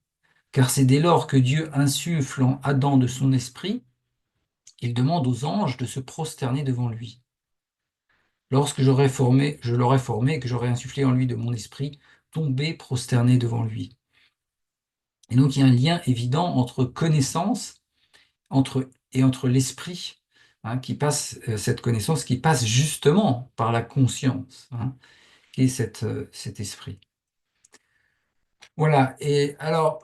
Car c'est dès lors que Dieu insuffle en Adam de son esprit qu'il demande aux anges de se prosterner devant lui. Lorsque je l'aurai formé et que j'aurai insufflé en lui de mon esprit, tombez prosterné devant lui. Et donc il y a un lien évident entre connaissance et entre l'esprit, hein, qui passe, cette connaissance qui passe justement par la conscience, hein, qui est cet esprit. Voilà, et alors,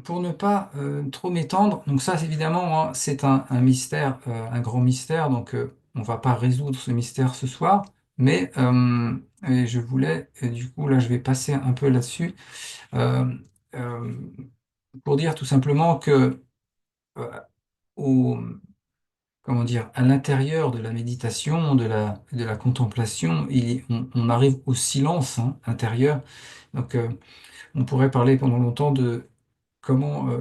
pour ne pas trop m'étendre, donc ça évidemment, hein, c'est un mystère, un grand mystère, donc on va pas résoudre ce mystère ce soir, mais et je voulais, du coup là je vais passer un peu là-dessus. Euh, euh, pour dire tout simplement que euh, au, comment dire, à l'intérieur de la méditation, de la contemplation, on arrive au silence hein, intérieur. Donc, on pourrait parler pendant longtemps de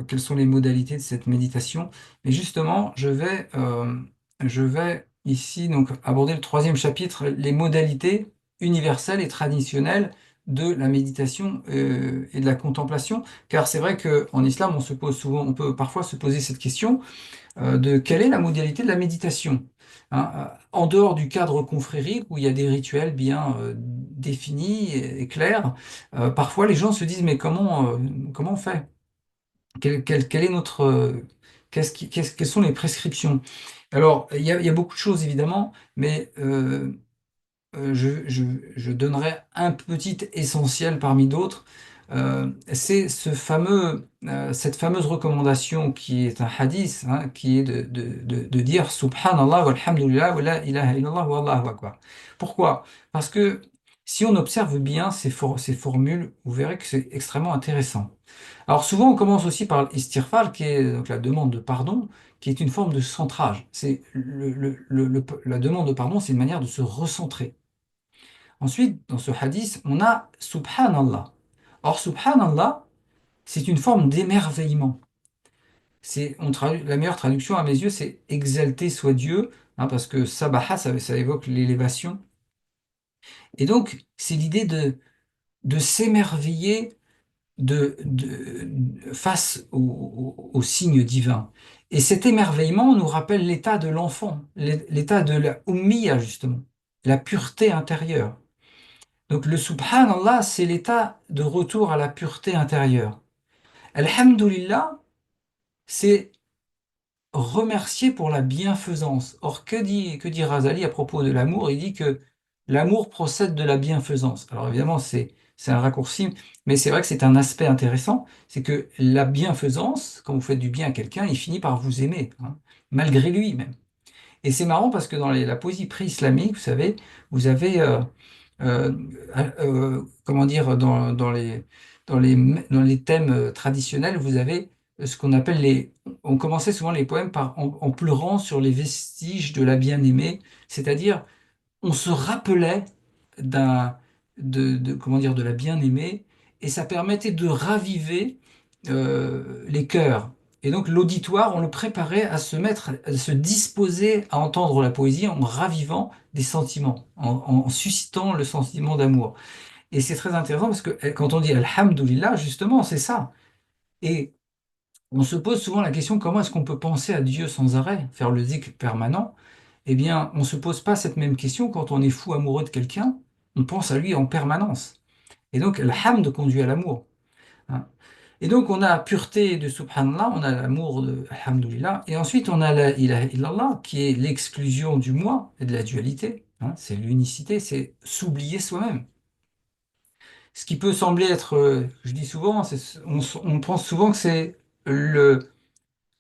quelles sont les modalités de cette méditation. Mais justement, je vais ici donc aborder le troisième chapitre, les modalités universelles et traditionnelles de la méditation et de la contemplation. Car c'est vrai qu'en islam, on se pose souvent, on peut parfois se poser cette question de quelle est la modalité de la méditation. Hein, en dehors du cadre confrérique où il y a des rituels bien définis et clairs, parfois les gens se disent mais comment on fait? Quel est notre, quelles sont les prescriptions? Alors, il y a beaucoup de choses évidemment, mais je donnerai un petit essentiel parmi d'autres. C'est cette fameuse recommandation qui est un hadith, hein, qui est de dire Subhanallah walhamdulillah wa la ilaha illallah wa Allahu akbar. Pourquoi? Parce que si on observe bien ces formules, vous verrez que c'est extrêmement intéressant. Alors souvent, on commence aussi par l'istighfar, qui est donc la demande de pardon, qui est une forme de centrage. C'est la demande de pardon, c'est une manière de se recentrer. Ensuite, dans ce hadith, on a Subhanallah. Or, Subhanallah, c'est une forme d'émerveillement. La meilleure traduction à mes yeux, c'est exalté soit Dieu, hein, parce que Sabaha, ça évoque l'élévation. Et donc, c'est l'idée de s'émerveiller face au signe divin. Et cet émerveillement nous rappelle l'état de l'enfant, l'état de la ummiya, justement, la pureté intérieure. Donc le subhanallah, c'est l'état de retour à la pureté intérieure. Alhamdulillah, c'est remercier pour la bienfaisance. Or, que dit Razali à propos de l'amour? Il dit que l'amour procède de la bienfaisance. Alors évidemment, c'est un raccourci, mais c'est vrai que c'est un aspect intéressant, c'est que la bienfaisance, quand vous faites du bien à quelqu'un, il finit par vous aimer, hein, malgré lui même. Et c'est marrant parce que dans la poésie pré-islamique, vous savez, vous avez euh, comment dire, dans les thèmes traditionnels, vous avez ce qu'on appelle on commençait souvent les poèmes en pleurant sur les vestiges de la bien-aimée, c'est-à-dire on se rappelait d'un, comment dire, de la bien-aimée, et ça permettait de raviver les cœurs. Et donc l'auditoire, on le préparait à à se disposer à entendre la poésie en ravivant des sentiments, en suscitant le sentiment d'amour. Et c'est très intéressant parce que quand on dit Alhamdulillah, justement, c'est ça. Et on se pose souvent la question, comment est-ce qu'on peut penser à Dieu sans arrêt, faire le zikr permanent? Eh bien, on ne se pose pas cette même question quand on est fou amoureux de quelqu'un, on pense à lui en permanence. Et donc, Alhamd conduit à l'amour, hein. Et donc, on a pureté de Subhanallah, on a l'amour de Alhamdulillah, et ensuite on a la ilaha illallah, qui est l'exclusion du moi et de la dualité, hein. C'est l'unicité, c'est s'oublier soi-même. Ce qui peut sembler être, je dis souvent, on pense souvent que c'est le,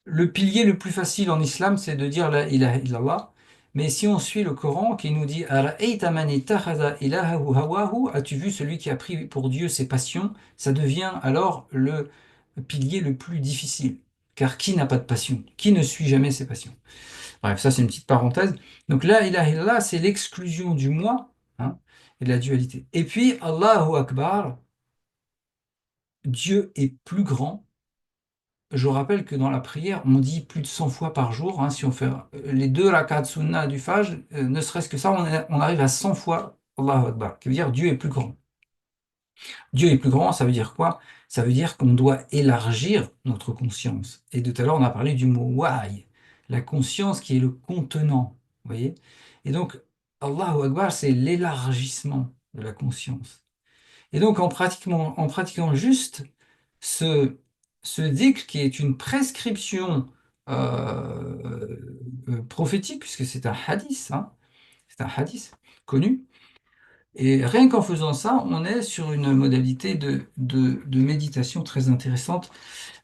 le pilier le plus facile en islam, c'est de dire la ilaha illallah. Mais si on suit le Coran qui nous dit Ara'ayta man ittakhadha ilahahu hawahu, as-tu vu celui qui a pris pour Dieu ses passions? Ça devient alors le pilier le plus difficile. Car qui n'a pas de passion? Qui ne suit jamais ses passions? Bref, ça c'est une petite parenthèse. Donc la ilaha illallah, c'est l'exclusion du moi, hein, et de la dualité. Et puis Allahu Akbar, Dieu est plus grand. Je rappelle que dans la prière, on dit plus de 100 fois par jour, hein, si on fait les deux rakats sunnah du Fajr, ne serait-ce que ça, on arrive à 100 fois Allahu Akbar, qui veut dire Dieu est plus grand. Dieu est plus grand, ça veut dire quoi? Ça veut dire qu'on doit élargir notre conscience. Et tout à l'heure, on a parlé du mot wahy, la conscience qui est le contenant, vous voyez? Et donc, Allahu Akbar, c'est l'élargissement de la conscience. Et donc, en pratiquant juste ce, ce dhikr, qui est une prescription prophétique, puisque c'est un hadith, hein, c'est un hadith connu, et rien qu'en faisant ça, on est sur une modalité de méditation très intéressante.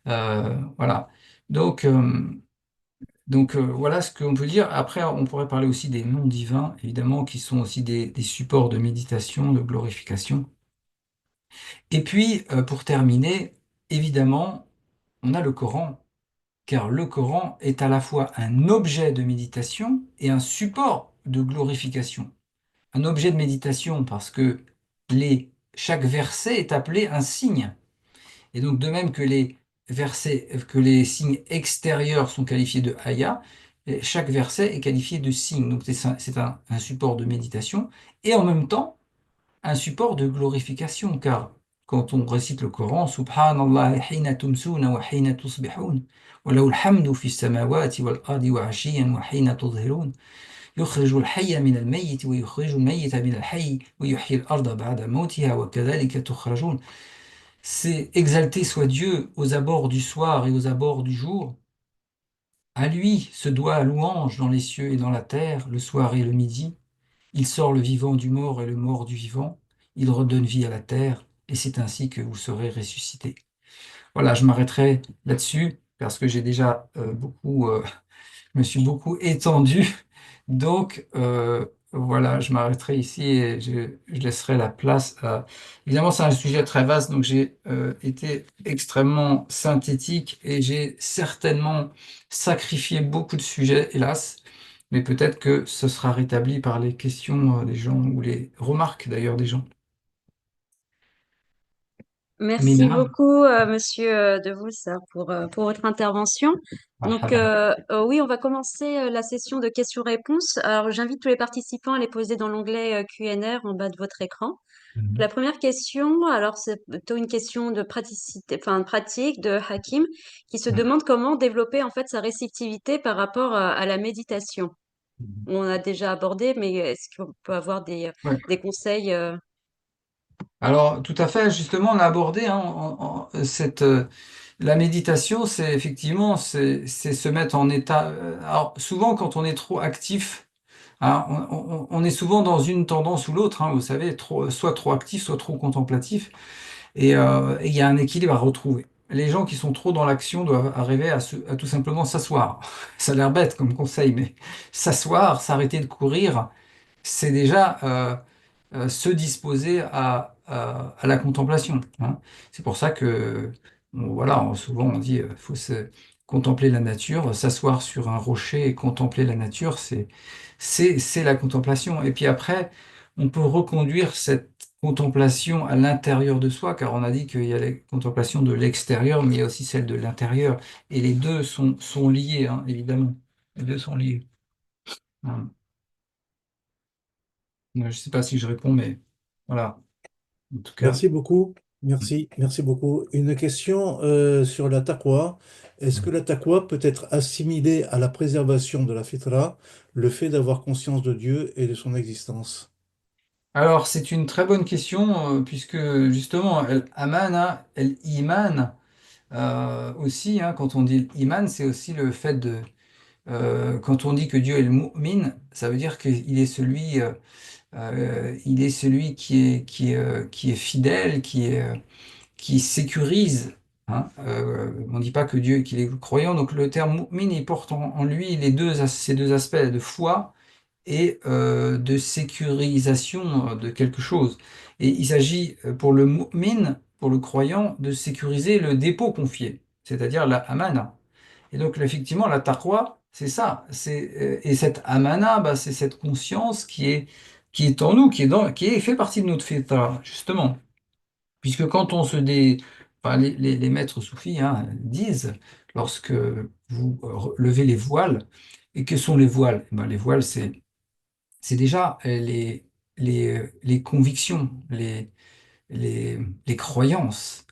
Voilà. Donc, voilà ce qu'on peut dire. Après, on pourrait parler aussi des noms divins, évidemment, qui sont aussi des supports de méditation, de glorification. Et puis, pour terminer, évidemment, on a le Coran, car le Coran est à la fois un objet de méditation et un support de glorification. Un objet de méditation parce que chaque verset est appelé un signe. Et donc, de même que les versets, que les signes extérieurs sont qualifiés de ayah, chaque verset est qualifié de signe. Donc, c'est un support de méditation et en même temps un support de glorification, car quand on récite le Coran, Subhanallah hina tumsuna wa hina tusbihun, wa lahu alhamdu fi samawati wal ardi wa ashiyan wa hina tuzhirun, يخرج الحي من الميت ويخرج الميت من الحي ويحيي الأرض بعد موتها وكذلك تخرجون. C'est exalté soit Dieu aux abords du soir et aux abords du jour. À lui se doit louange dans les cieux et dans la terre, le soir et le midi. Il sort le vivant du mort et le mort du vivant. Il redonne vie à la terre, et c'est ainsi que vous serez ressuscités. Voilà, je m'arrêterai là-dessus parce que j'ai déjà je me suis beaucoup étendu. Donc, voilà, je m'arrêterai ici et je laisserai la place à... Évidemment, c'est un sujet très vaste, donc j'ai été extrêmement synthétique et j'ai certainement sacrifié beaucoup de sujets, hélas. Mais peut-être que ce sera rétabli par les questions des gens ou les remarques d'ailleurs des gens. Merci Mina, beaucoup, Monsieur De Vos, pour votre intervention. Donc, marhaba. oui, on va commencer la session de questions-réponses. Alors, j'invite tous les participants à les poser dans l'onglet Q&R en bas de votre écran. Mhm. La première question, alors c'est plutôt une question de praticité, enfin de pratique de Hakim, qui se demande comment développer en fait sa réceptivité par rapport à la méditation. Mhm. On a déjà abordé, mais est-ce qu'on peut avoir Ouais. des conseils Alors, tout à fait, justement, on a abordé hein, la méditation, c'est effectivement c'est se mettre en état. Alors, souvent, quand on est trop actif, hein, on est souvent dans une tendance ou l'autre, hein, vous savez, soit trop actif, soit trop contemplatif, et il y a un équilibre à retrouver. Les gens qui sont trop dans l'action doivent arriver à tout simplement s'asseoir. Ça a l'air bête comme conseil, mais s'asseoir, s'arrêter de courir, c'est déjà se disposer à la contemplation, hein. C'est pour ça que, bon, voilà, souvent on dit faut se contempler la nature, s'asseoir sur un rocher et contempler la nature, c'est la contemplation. Et puis après, on peut reconduire cette contemplation à l'intérieur de soi, car on a dit qu'il y a la contemplation de l'extérieur, mais il y a aussi celle de l'intérieur. Et les deux sont liés, hein, évidemment. Les deux sont liés. Hein. Je ne sais pas si je réponds, mais voilà, en tout cas. Merci beaucoup. Merci beaucoup. Une question sur la taqwa. Est-ce que la taqwa peut être assimilée à la préservation de la fitra, le fait d'avoir conscience de Dieu et de son existence? Alors, c'est une très bonne question, puisque justement, el amana, el iman, aussi, hein, quand on dit iman, c'est aussi le fait quand on dit que Dieu est le mu'min, ça veut dire qu'il est celui qui est fidèle, qui sécurise, hein. On ne dit pas que Dieu, qu'il est croyant, donc le terme mu'min, il porte en lui ces deux aspects de foi et de sécurisation de quelque chose. Et il s'agit pour le mu'min, pour le croyant, de sécuriser le dépôt confié, c'est-à-dire la amana. Et donc effectivement, la taqwa, c'est ça. Et cette amana, bah, c'est cette conscience qui est en nous, qui fait partie de notre fitra, justement. Puisque quand on se dé... enfin, les maîtres soufis hein, disent, lorsque vous levez les voiles, et que sont les voiles? Eh ben, les voiles, c'est déjà les convictions, les croyances,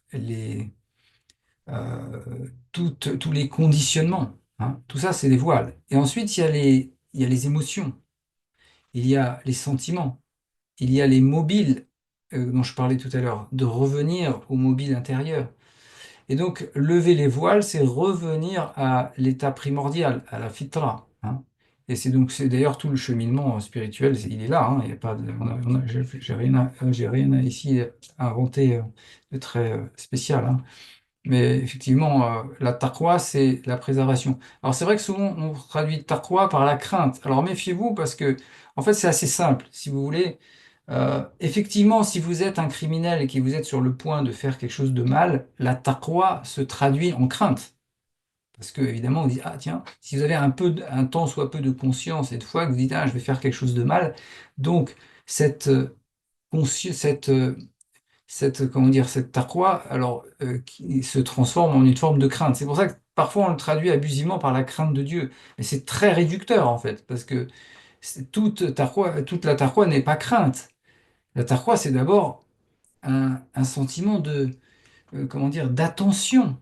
tous les conditionnements, hein. Tout ça, c'est des voiles. Et ensuite, il y a les émotions, il y a les sentiments, il y a les mobiles dont je parlais tout à l'heure, de revenir au mobile intérieur. Et donc, lever les voiles, c'est revenir à l'état primordial, à la fitra, hein. Et c'est d'ailleurs tout le cheminement spirituel, il est là, hein. Il y a pas j'ai rien ici à inventer de très spécial, hein. Mais effectivement, la taqwa, c'est la préservation. Alors c'est vrai que souvent on traduit taqwa par la crainte. Alors méfiez-vous parce que, en fait, c'est assez simple. Si vous voulez, Effectivement, si vous êtes un criminel et que vous êtes sur le point de faire quelque chose de mal, la taqwa se traduit en crainte. Parce que, évidemment, on dit, ah tiens, si vous avez un tant soit peu de conscience et de foi, que vous dites, ah, je vais faire quelque chose de mal, donc cette, cette, comment dire, cette taqwa, alors, qui se transforme en une forme de crainte. C'est pour ça que parfois on le traduit abusivement par la crainte de Dieu. Mais c'est très réducteur, en fait, parce que toute la taqwa n'est pas crainte. La taqwa, c'est d'abord un sentiment de, comment dire, d'attention,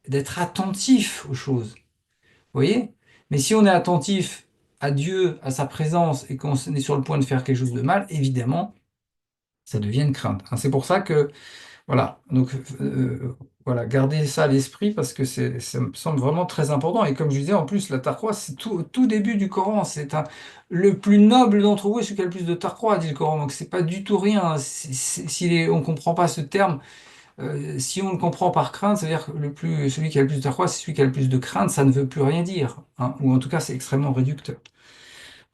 d'être attentif aux choses. Vous voyez? Mais si on est attentif à Dieu, à sa présence, et qu'on est sur le point de faire quelque chose de mal, évidemment, ça devient une crainte, hein. C'est pour ça que, voilà, donc, voilà, gardez ça à l'esprit parce que ça me semble vraiment très important. Et comme je disais, en plus, la taqwa, c'est tout, au tout début du Coran. Le plus noble d'entre vous est celui qui a le plus de taqwa, dit le Coran. Donc, c'est pas du tout rien. Si on comprend pas ce terme, si on le comprend par crainte, c'est-à-dire que celui qui a le plus de taqwa, c'est celui qui a le plus de crainte, ça ne veut plus rien dire, hein. Ou en tout cas, c'est extrêmement réducteur.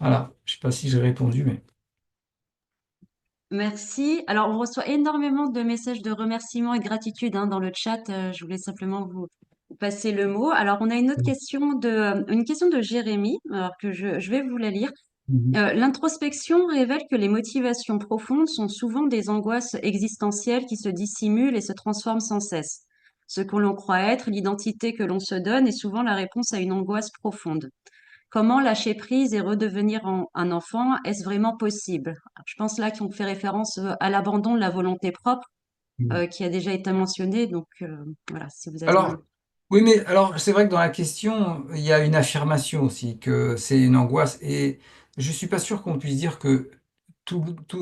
Voilà, je sais pas si j'ai répondu, mais. Merci. Alors, on reçoit énormément de messages de remerciements et de gratitude hein, dans le chat. Je voulais simplement vous passer le mot. Alors, on a une autre question une question de Jérémy, alors que je vais vous la lire. Mhm. L'introspection révèle que les motivations profondes sont souvent des angoisses existentielles qui se dissimulent et se transforment sans cesse. Ce que l'on croit être, l'identité que l'on se donne, est souvent la réponse à une angoisse profonde. Comment lâcher prise et redevenir un enfant, est-ce vraiment possible? Alors, je pense là qu'on fait référence à l'abandon de la volonté propre qui a déjà été mentionné. Donc voilà, si vous avez un... Alors, oui, mais alors c'est vrai que dans la question, il y a une affirmation aussi que c'est une angoisse et je suis pas sûr qu'on puisse dire que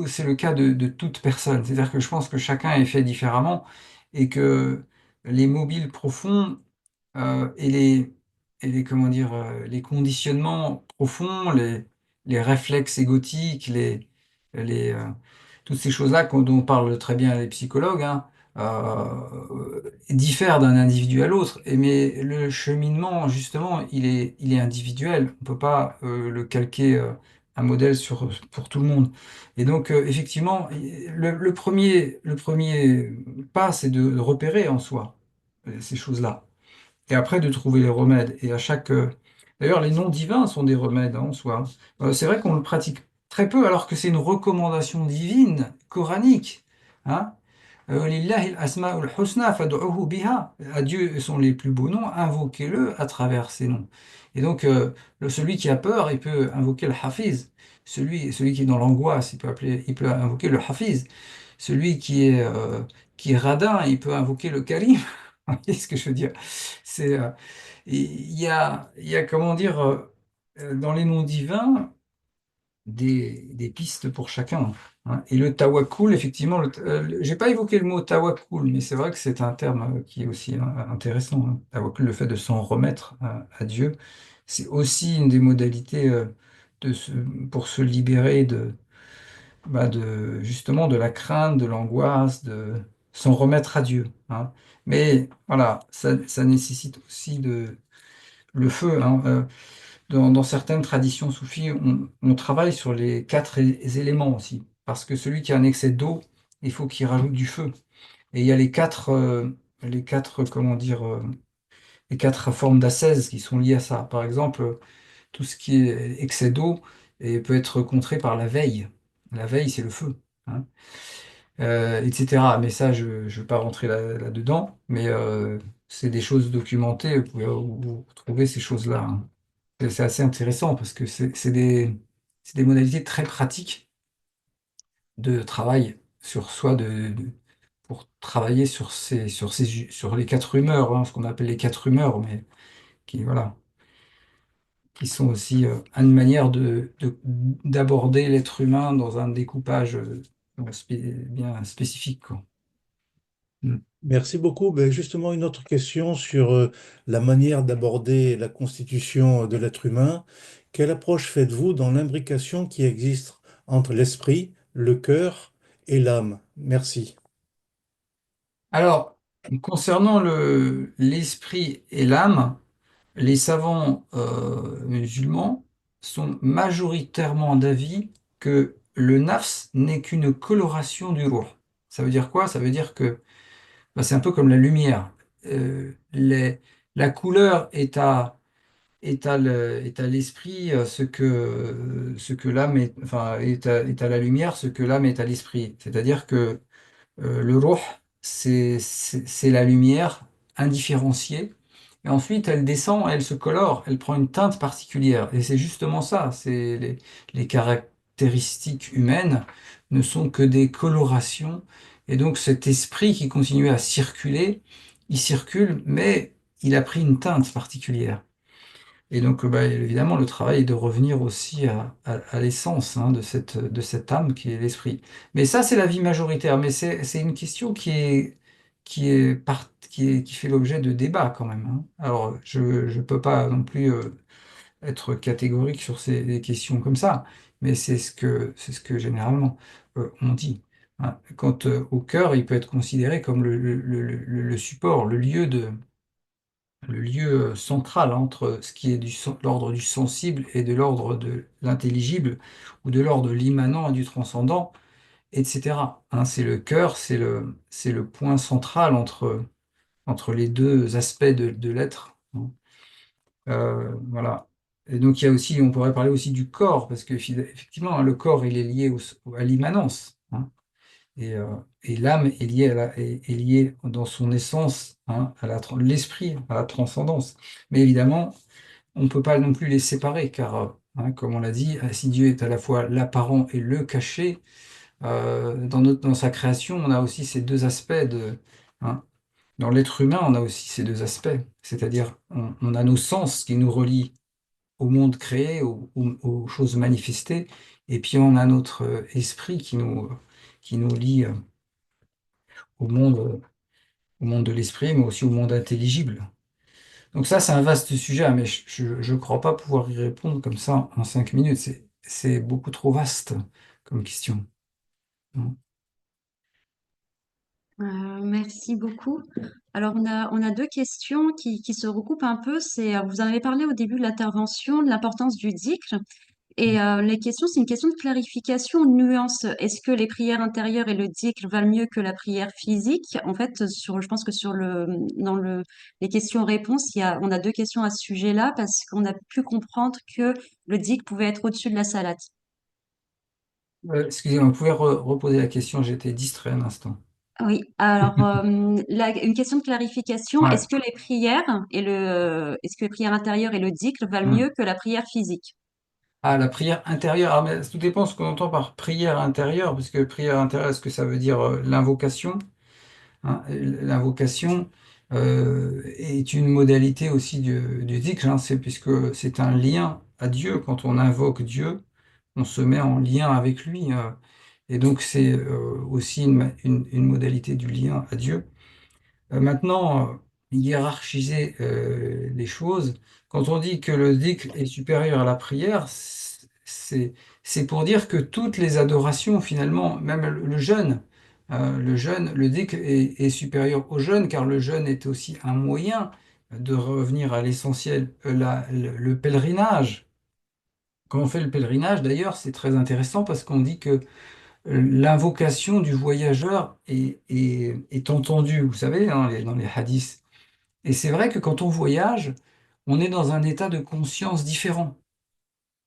c'est le cas de toute personne. C'est-à-dire que je pense que chacun est fait différemment et que les mobiles profonds et comment dire, les conditionnements profonds, les réflexes égotiques, les, toutes ces choses-là dont parlent très bien les psychologues, hein, diffèrent d'un individu à l'autre. Mais le cheminement, justement, il est individuel. On ne peut pas le calquer un modèle pour tout le monde. Et donc, effectivement, le premier pas, c'est de repérer en soi ces choses-là et après de trouver les remèdes. Et à chaque. D'ailleurs, les noms divins sont des remèdes hein, en soi. C'est vrai qu'on le pratique très peu, alors que c'est une recommandation divine, coranique. Hein. Lillahi al-asma'ul husna fad'uhu biha. À Dieu sont les plus beaux noms, invoquez-le à travers ces noms. Et donc, celui qui a peur, il peut invoquer le hafiz. Celui qui est dans l'angoisse, il peut invoquer le hafiz. Celui qui est radin, il peut invoquer le karim. Vous voyez ce que je veux dire? C'est, il y a, comment dire, dans les noms divins, des pistes pour chacun, hein. Et le tawakkul, effectivement, j'ai pas évoqué le mot tawakkul, mais c'est vrai que c'est un terme qui est aussi intéressant, hein. Tawakkul, le fait de s'en remettre à Dieu, c'est aussi une des modalités pour se libérer justement de la crainte, de l'angoisse, de s'en remettre à Dieu, hein. Mais voilà, ça nécessite aussi le feu, hein. Dans certaines traditions soufis, on travaille sur les quatre éléments aussi, parce que celui qui a un excès d'eau, il faut qu'il rajoute du feu. Et il y a comment dire, les quatre formes d'ascèse qui sont liées à ça. Par exemple, tout ce qui est excès d'eau peut être contré par la veille. La veille, c'est le feu, hein. Etc. Mais ça, je ne veux pas rentrer là-dedans, mais c'est des choses documentées, vous pouvez vous trouver ces choses-là, hein. C'est assez intéressant parce que c'est des modalités très pratiques de travail sur soi, pour travailler sur les quatre humeurs, hein, ce qu'on appelle les quatre humeurs, mais voilà, qui sont aussi une manière d'aborder l'être humain dans un découpage bien spécifique, quoi. Mm. Merci beaucoup. Ben, justement, une autre question sur la manière d'aborder la constitution de l'être humain. Quelle approche faites-vous dans l'imbrication qui existe entre l'esprit, le cœur et l'âme? Merci. Alors, concernant l'esprit et l'âme, les savants musulmans sont majoritairement d'avis que le nafs n'est qu'une coloration du ruh. Ça veut dire quoi? Ça veut dire que bah, c'est un peu comme la lumière. La couleur est à l'esprit ce que l'âme est, enfin, est à la lumière ce que l'âme est à l'esprit. C'est-à-dire que le ruh, c'est la lumière indifférenciée. Et ensuite, elle descend, elle se colore, elle prend une teinte particulière. Et c'est justement ça, les caractéristiques humaines ne sont que des colorations. Et donc cet esprit qui continue à circuler, il circule, mais il a pris une teinte particulière. Et donc, bah, évidemment, le travail est de revenir aussi à l'essence hein, de cette âme qui est l'esprit. Mais ça, c'est la vie majoritaire. Mais c'est une question qui fait l'objet de débats quand même. Hein. Alors, je ne peux pas non plus être catégorique sur ces questions comme ça, mais c'est ce que généralement on dit. Hein. Quant au cœur, il peut être considéré comme le support, le lieu central entre ce qui est l'ordre du sensible et de l'ordre de l'intelligible, ou de l'ordre de l'immanent et du transcendant, etc. Hein, c'est le cœur, c'est le point central entre les deux aspects de l'être. Hein. Voilà. Et donc il y a aussi, on pourrait parler aussi du corps, parce que effectivement, hein, le corps, il est lié à l'immanence. Hein. Et l'âme est liée, est liée dans son essence hein, à l'esprit, à la transcendance. Mais évidemment, on ne peut pas non plus les séparer, car, hein, comme on l'a dit, si Dieu est à la fois l'apparent et le caché, dans sa création, on a aussi ces deux aspects hein, dans l'être humain, on a aussi ces deux aspects. C'est-à-dire, on a nos sens qui nous relient au monde créé, aux choses manifestées, et puis on a notre esprit qui nous lie au monde, au monde de l'esprit, mais aussi au monde intelligible. Donc ça, c'est un vaste sujet, hein, mais je ne crois pas pouvoir y répondre comme ça en 5 minutes. C'est beaucoup trop vaste comme question. Merci beaucoup. Alors, on a deux questions qui se recoupent un peu. Vous en avez parlé au début de l'intervention, de l'importance du dhikr. Et les questions, c'est une question de clarification, de nuance. Est-ce que les prières intérieures et le dhikr valent mieux que la prière physique? En fait, je pense que les questions-réponses, on a deux questions à ce sujet-là parce qu'on a pu comprendre que le dhikr pouvait être au-dessus de la salade. Excusez-moi, vous pouvez reposer la question, j'ai été distrait un instant. Oui, alors une question de clarification, Ouais. est-ce que les prières intérieures et le dhikr valent Hmm. mieux que la prière physique? Ah, la prière intérieure. Ah, mais tout dépend ce qu'on entend par prière intérieure, parce que prière intérieure, est-ce que ça veut dire l'invocation? Hein, l'invocation est une modalité aussi du dhikr, hein, puisque c'est un lien à Dieu. Quand on invoque Dieu, on se met en lien avec lui. Et donc c'est aussi une modalité du lien à Dieu. Maintenant, hiérarchiser les choses, quand on dit que le dhikr est supérieur à la prière, c'est pour dire que toutes les adorations, finalement, même le jeûne, le dhikr est supérieur au jeûne, car le jeûne est aussi un moyen de revenir à l'essentiel. Le pèlerinage, quand on fait le pèlerinage, d'ailleurs, c'est très intéressant parce qu'on dit que l'invocation du voyageur est entendue, vous savez, hein, dans les hadiths. Et c'est vrai que quand on voyage, on est dans un état de conscience différent.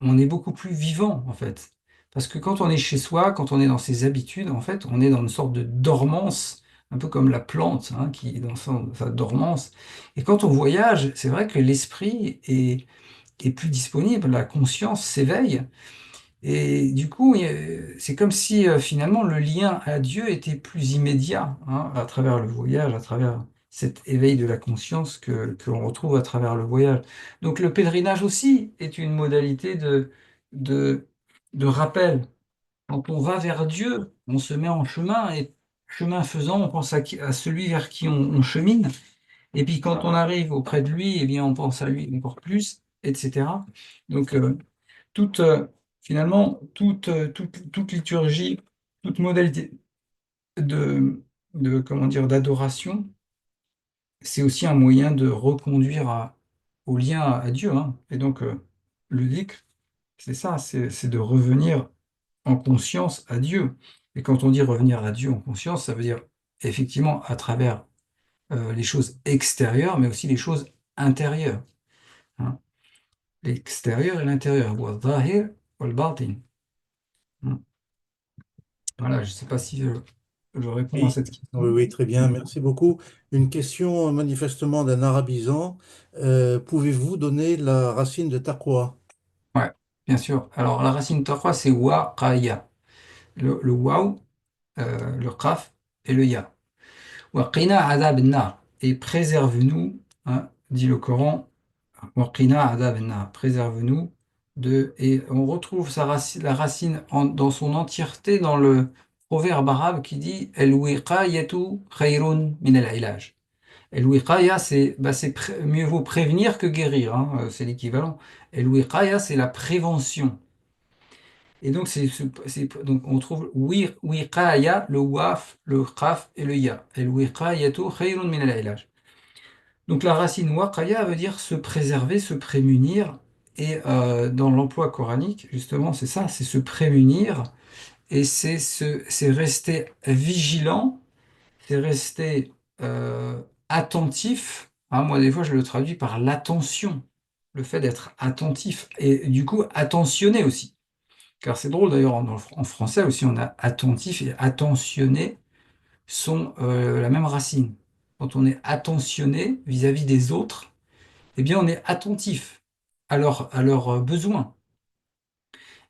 On est beaucoup plus vivant, en fait. Parce que quand on est chez soi, quand on est dans ses habitudes, en fait, on est dans une sorte de dormance, un peu comme la plante, hein, qui est dans sa dormance. Et quand on voyage, c'est vrai que l'esprit est plus disponible, la conscience s'éveille. Et du coup, c'est comme si finalement le lien à Dieu était plus immédiat, hein, à travers le voyage, à travers cet éveil de la conscience que l'on retrouve à travers le voyage. Donc le pèlerinage aussi est une modalité de, de rappel. Quand on va vers Dieu, on se met en chemin et chemin faisant, on pense à celui vers qui on chemine. Et puis quand on arrive auprès de lui, eh bien, on pense à lui encore plus, etc. Donc toute, finalement, toute liturgie, toute modalité de, comment dire, d'adoration, c'est aussi un moyen de reconduire au lien à Dieu. Hein. Et donc, le dhikr, c'est ça, c'est de revenir en conscience à Dieu. Et quand on dit revenir à Dieu en conscience, ça veut dire effectivement à travers les choses extérieures, mais aussi les choses intérieures, hein. L'extérieur et l'intérieur. والظاهر والباطن. Hein. Voilà, je ne sais pas si je réponds à Oui, cette oui, question. oui, très bien, merci beaucoup. Une question manifestement d'un arabisant. Pouvez-vous donner la racine de taqwa? Ouais, bien sûr. Alors, la racine taqwa, c'est waqaya. Le waw, le qaf et le ya. Waqina adab nar. Et préserve-nous, hein, dit le Coran, Waqina adab nar. Préserve-nous de. Et on retrouve la racine dans son entièreté dans le proverbe arabe qui dit El wiqayatu khayrun min al ilaj. El wiqaya, mieux vaut prévenir que guérir, hein, c'est l'équivalent. El wiqaya, c'est la prévention. Et donc, donc on trouve wiqaya, le waf, le qaf et le ya. El wiqayatu khayrun min al ilaj. Donc la racine waqaya veut dire se préserver, se prémunir. Et dans l'emploi coranique, justement, c'est ça, c'est se prémunir et c'est rester vigilant, c'est rester attentif. Hein, moi, des fois, je le traduis par l'attention, le fait d'être attentif et du coup attentionné aussi. Car c'est drôle d'ailleurs, en français aussi, on a attentif et attentionné sont la même racine. Quand on est attentionné vis-à-vis des autres, eh bien, on est attentif à leurs besoins.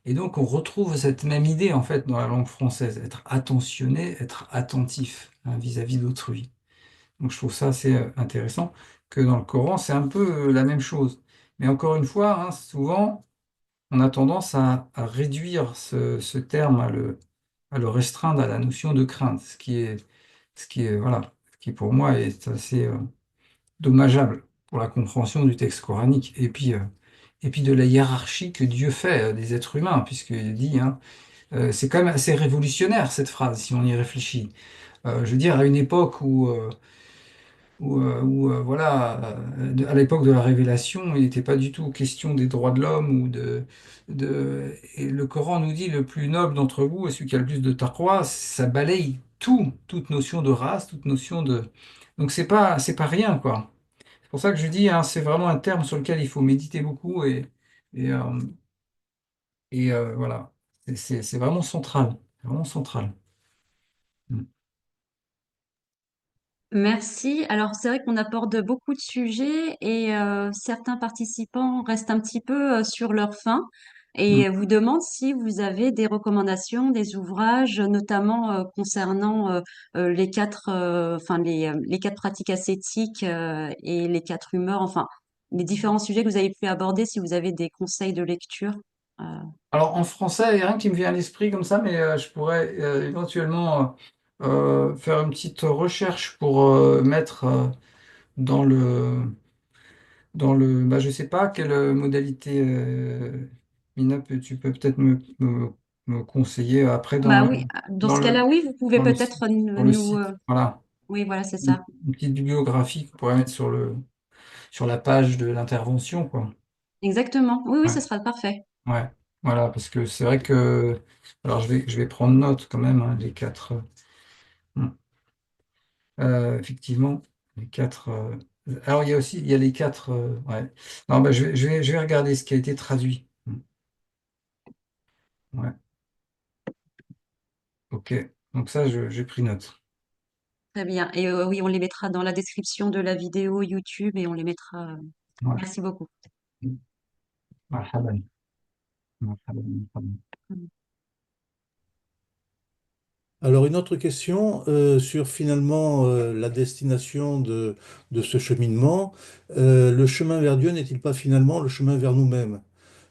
Et donc, on retrouve cette même idée, en fait, dans la langue française, être attentionné, être attentif, hein, vis-à-vis d'autrui. Donc, je trouve ça assez intéressant que dans le Coran, c'est un peu la même chose. Mais encore une fois, hein, souvent, on a tendance à réduire ce terme, à le restreindre à la notion de crainte, voilà, ce qui pour moi est assez dommageable pour la compréhension du texte coranique et puis de la hiérarchie que Dieu fait des êtres humains, puisqu'il dit, hein, c'est quand même assez révolutionnaire cette phrase si on y réfléchit. Je veux dire, à une époque voilà, à l'époque de la Révélation, il n'était pas du tout question des droits de l'homme et le Coran nous dit le plus noble d'entre vous est celui qui a le plus de taqwa, ça balaye toute notion de race, toute notion de. Donc c'est pas rien, quoi. C'est pour ça que je dis, hein, c'est vraiment un terme sur lequel il faut méditer beaucoup et, euh, voilà, c'est vraiment central, vraiment central. Mm. Merci. Alors, c'est vrai qu'on aborde beaucoup de sujets et certains participants restent un petit peu sur leur faim Mm. et vous demandent si vous avez des recommandations, des ouvrages, notamment concernant les quatre, les quatre pratiques ascétiques et les quatre humeurs, enfin, les différents sujets que vous avez pu aborder, si vous avez des conseils de lecture. euh, Alors en français, il n'y a rien qui me vient à l'esprit comme ça, mais je pourrais éventuellement faire une petite recherche pour mettre dans bah, je sais pas quelle modalité Mina, tu peux peut-être me conseiller après Bah oui, dans dans ce cas-là, le, oui, vous pouvez dans le site, peut-être sur le nous, site. Voilà, oui, voilà, c'est ça. une petite bibliographie qu'on pourrait mettre sur la page de l'intervention, quoi. Exactement. Oui, oui, Ouais, ce sera parfait. ouais, voilà, parce que c'est vrai que. Alors je vais prendre note quand même, hein, les quatre. Effectivement, les quatre. Alors il y a aussi il y a les quatre. Ouais. Non, bah, je vais regarder ce qui a été traduit. Ouais, ok. Donc ça, j'ai pris note. Très bien. Et oui, on les mettra dans la description de la vidéo YouTube et on les mettra. Ouais. Merci beaucoup. Marhaban, marhaban, marhaban. Alors, une autre question sur finalement la destination de ce cheminement. Le chemin vers Dieu n'est-il pas finalement le chemin vers nous-mêmes?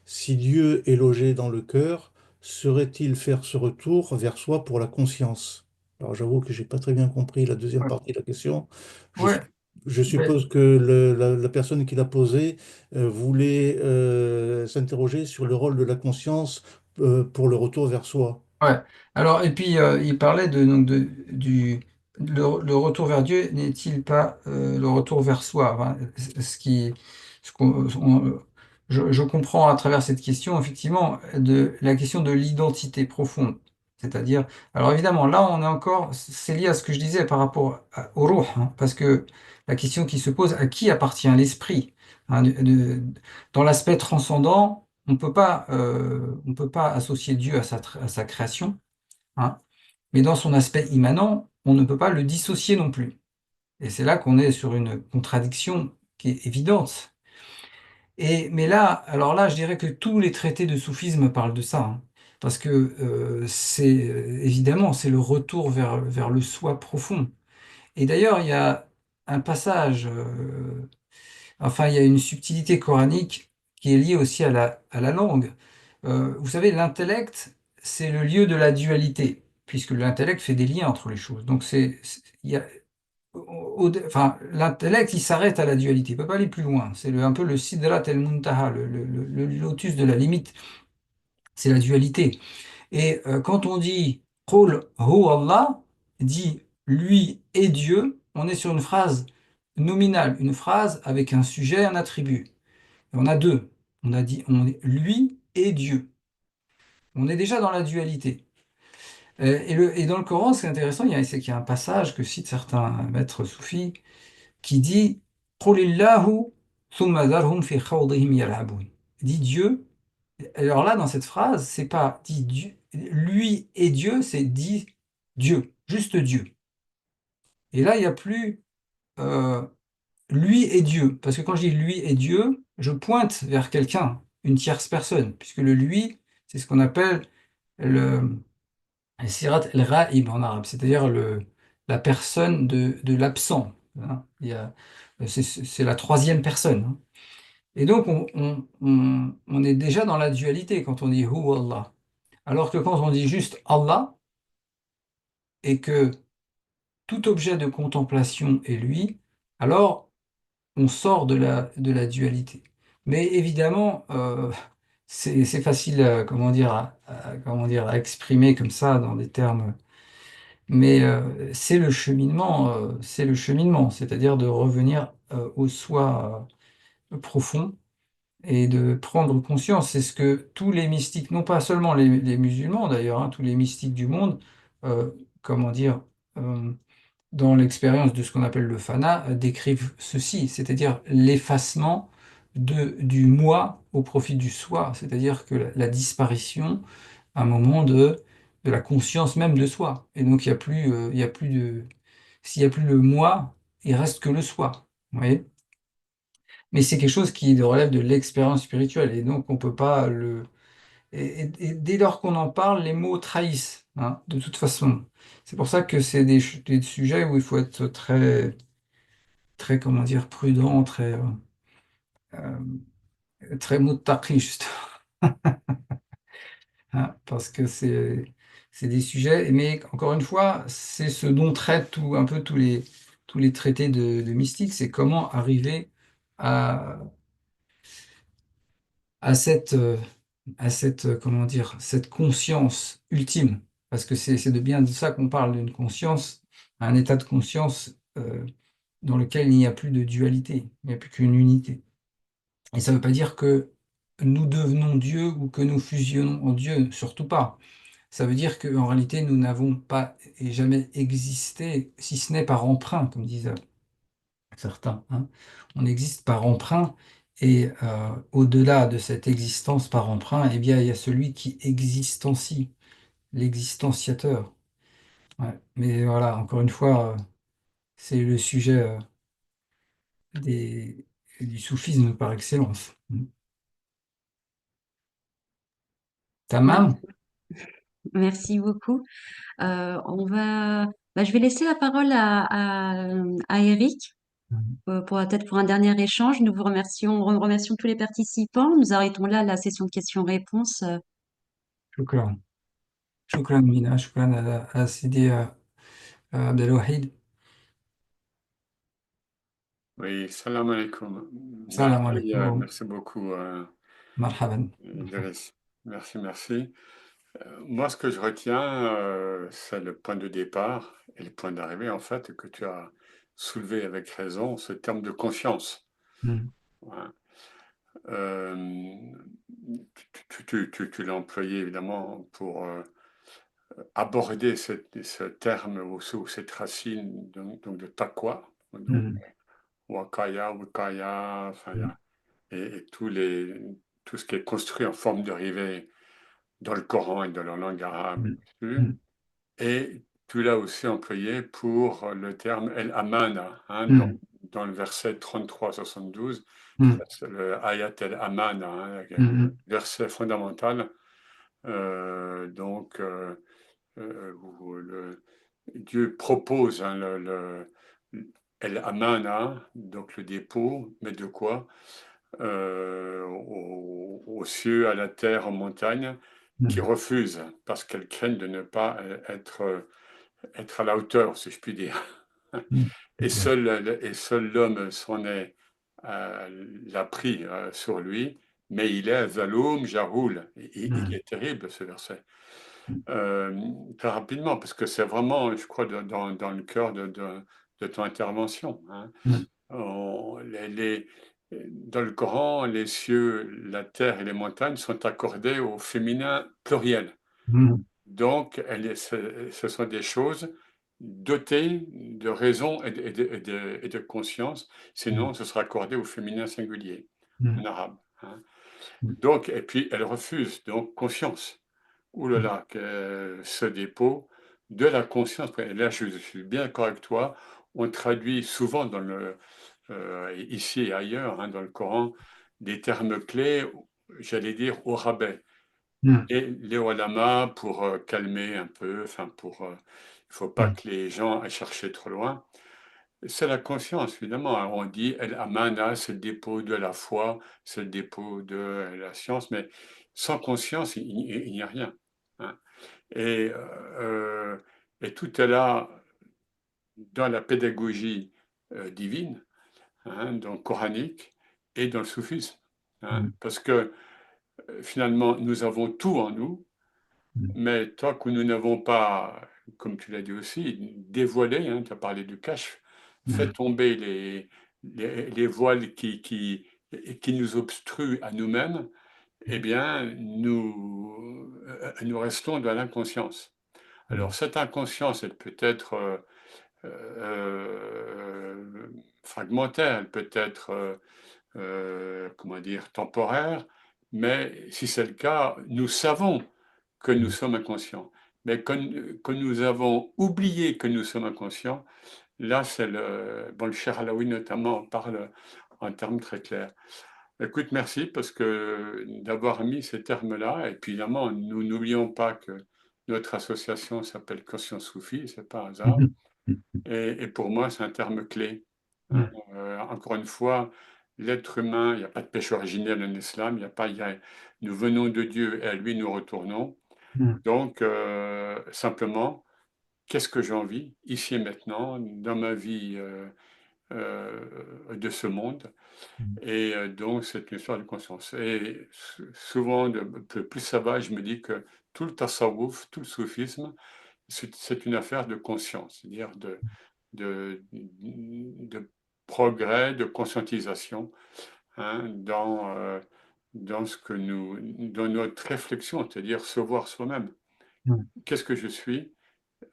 Si Dieu est logé dans le cœur, serait-il faire ce retour vers soi pour la conscience? Alors, j'avoue que j'ai pas très bien compris la deuxième Ouais, partie de la question. Je, ouais, je ben, suppose que la personne qui l'a posée voulait s'interroger sur le rôle de la conscience pour le retour vers soi. ouais. Alors, et puis, il parlait le retour vers Dieu n'est-il pas le retour vers soi? Enfin, ce qui, ce qu'on- je comprends à travers cette question, effectivement, de la question de l'identité profonde. C'est-à-dire, alors évidemment, là, on est encore, c'est lié à ce que je disais par rapport au ruh, hein, parce que la question qui se pose, à qui appartient l'esprit? Hein, dans l'aspect transcendant, on peut pas associer Dieu à sa création, hein, mais dans son aspect immanent, on ne peut pas le dissocier non plus. Et c'est là qu'on est sur une contradiction qui est évidente. Mais là, alors là, je dirais que tous les traités de soufisme parlent de ça, hein, parce que évidemment, c'est le retour vers le soi profond. Et d'ailleurs, il y a un passage, enfin, il y a une subtilité coranique qui est liée aussi à la langue. Vous savez, l'intellect, c'est le lieu de la dualité, puisque l'intellect fait des liens entre les choses. Donc, il y a, enfin, l'intellect, il s'arrête à la dualité, il peut pas aller plus loin. C'est un peu le sidrat el muntaha, le lotus de la limite, c'est la dualité. Et quand on dit Qul hu Allah, dit lui est Dieu, on est sur une phrase nominale, une phrase avec un sujet, un attribut. Et on a deux. On a dit lui est Dieu. On est déjà dans la dualité. Et dans le Coran, ce qui est intéressant, c'est qu'il y a un passage que citent certains maîtres soufis qui dit Qulillahu thumma dharhum fi khawdihim yal'abun. Dit Dieu. Alors là, dans cette phrase, c'est pas dit Dieu, lui et Dieu, c'est dit Dieu, juste Dieu. Et là, il n'y a plus euh, lui et Dieu, parce que quand je dis lui et Dieu, je pointe vers quelqu'un, une tierce personne, puisque le lui, c'est ce qu'on appelle le sirat el-ra'ib en arabe, c'est-à-dire la personne de l'absent, hein. C'est la troisième personne, hein. Et donc, on est déjà dans la dualité quand on dit Hu Allah. Alors que quand on dit juste Allah, et que tout objet de contemplation est lui, alors on sort de la dualité. Mais évidemment, c'est facile, comment dire, comment dire, à exprimer comme ça dans des termes. Mais c'est le cheminement, c'est-à-dire de revenir au soi profond et de prendre conscience. C'est ce que tous les mystiques, non pas seulement les musulmans d'ailleurs, hein, tous les mystiques du monde, euh, comment dire, euh, dans l'expérience de ce qu'on appelle le fana, décrivent ceci, c'est-à-dire l'effacement du moi au profit du soi, c'est-à-dire que la disparition, à un moment de la conscience même de soi. Et donc il y a plus de, s'il n'y a plus le moi, il reste que le soi. Vous voyez? Mais c'est quelque chose qui relève de l'expérience spirituelle, et donc on peut pas le. Et dès lors qu'on en parle, les mots trahissent, hein, de toute façon. C'est pour ça que c'est des sujets où il faut être très, comment dire, prudent, très muttaqi, justement, hein, parce que c'est des sujets, mais encore une fois, c'est ce dont traitent un peu tous les traités de mystique, c'est comment arriver à, à cette, comment dire, cette conscience ultime, parce que c'est de bien de ça qu'on parle, d'une conscience, un état de conscience dans lequel il n'y a plus de dualité, il n'y a plus qu'une unité. Et ça ne veut pas dire que nous devenons Dieu ou que nous fusionnons en Dieu, surtout pas. Ça veut dire qu'en réalité, nous n'avons pas et jamais existé, si ce n'est par emprunt, comme disent certains, hein. On existe par emprunt, et au-delà de cette existence par emprunt, eh bien, il y a celui qui existencie, l'existenciateur. Ouais. Mais voilà, encore une fois, c'est le sujet des, du soufisme par excellence. Ouais, Tamam? merci beaucoup. Je vais laisser la parole à Eric peut-être pour un dernier échange. Nous remercions tous les participants. Nous arrêtons là la session de questions-réponses. شكرا. شكرا مينا، شكرا على سيدي عبد الوحيد. Oui, salam alaikum. السلام عليكم. Merci beaucoup, مرحبا. Idriss. Merci, merci. Moi, ce que je retiens, c'est le point de départ et le point d'arrivée, en fait, que tu as soulevé avec raison, ce terme de conscience. مم. Voilà. Euh, tu l'as employé évidemment pour aborder ce terme ou cette racine donc de taqwa, donc Mhm. wakaya, wikaya, enfin, Mhm. et tout ce qui est construit en forme dérivée dans le Coran et dans la langue arabe, bien sûr. Mhm. Et tu l'as aussi employé pour le terme el-amana, hein, Mhm. dans le verset 33-72, Mhm. le ayat el-amana, hein, le Mhm. verset fondamental, donc où Dieu propose, hein, el-amana, donc le dépôt, mais de quoi? Aux cieux, à la terre, aux montagnes, qui Mhm. refusent parce qu'elles craignent de ne pas être à la hauteur, si je puis dire. Mhm. Et Ok. seul l'homme s'en est l'a pris sur lui, mais il est Zaloum Jaroul. Il Mhm. est terrible ce verset. Très rapidement, parce que c'est vraiment, je crois, dans le cœur de ton intervention, hein. Mhm. On- les, les- Dans le Coran, les cieux, la terre et les montagnes sont accordés au féminin pluriel. Mhm. Donc, ce sont des choses dotées de raison et de conscience, sinon Mhm. ce sera accordé au féminin singulier en Mhm. arabe, hein. Mhm. Donc, et puis elles refusent, donc conscience. Ouh là là, ce dépôt de la conscience. Et là, je suis bien d'accord avec toi. On traduit souvent ici et ailleurs, hein, dans le Coran, des termes clés, j'allais dire au rabais. Mhm. Et les ulama, pour calmer un peu, enfin il ne faut pas Mhm. que les gens aillent chercher trop loin. C'est la conscience, évidemment, hein. On dit El Amana, c'est le dépôt de la foi, c'est le dépôt de la science, mais sans conscience, il n'y a rien, hein. Et, et tout est là dans la pédagogie divine, hein, donc coranique, et dans le soufisme, hein. Mhm. Parce que finalement, nous avons tout en nous, mais tant que nous n'avons pas, comme tu l'as dit aussi, dévoilé, hein, tu as parlé du cache, fait Mhm. tomber les voiles qui nous obstruent à nous-mêmes, eh bien, nous restons dans l'inconscience. Alors, Mhm. cette inconscience, elle peut être fragmentaire, elle peut être, comment dire, temporaire, mais si c'est le cas, nous savons que nous Mhm. sommes inconscients. Mais que nous avons oublié que nous sommes inconscients, là, bon, le cher Alaoui notamment en parle en termes très clairs. Écoute, merci parce que d'avoir mis ces termes-là, et puis évidemment, nous n'oublions pas que notre association s'appelle Conscience Soufie, c'est pas un hasard. Mhm. Mhm. Et pour moi, c'est un terme clé, hein. Mhm. Encore une fois, l'être humain, il n'y a pas de péché originel en islam, il y a pas, nous venons de Dieu et à lui nous retournons. Mhm. Donc, simplement, qu'est-ce que j'ai envie, ici et maintenant, dans ma vie de ce monde? Et donc, c'est une histoire de conscience. Et souvent, plus ça va, je me dis que tout le tasawwuf, tout le soufisme, c'est une affaire de conscience, c'est-à-dire de progrès, de conscientisation, hein, dans notre réflexion, c'est-à-dire se voir soi-même. Mhm. Qu'est-ce que je suis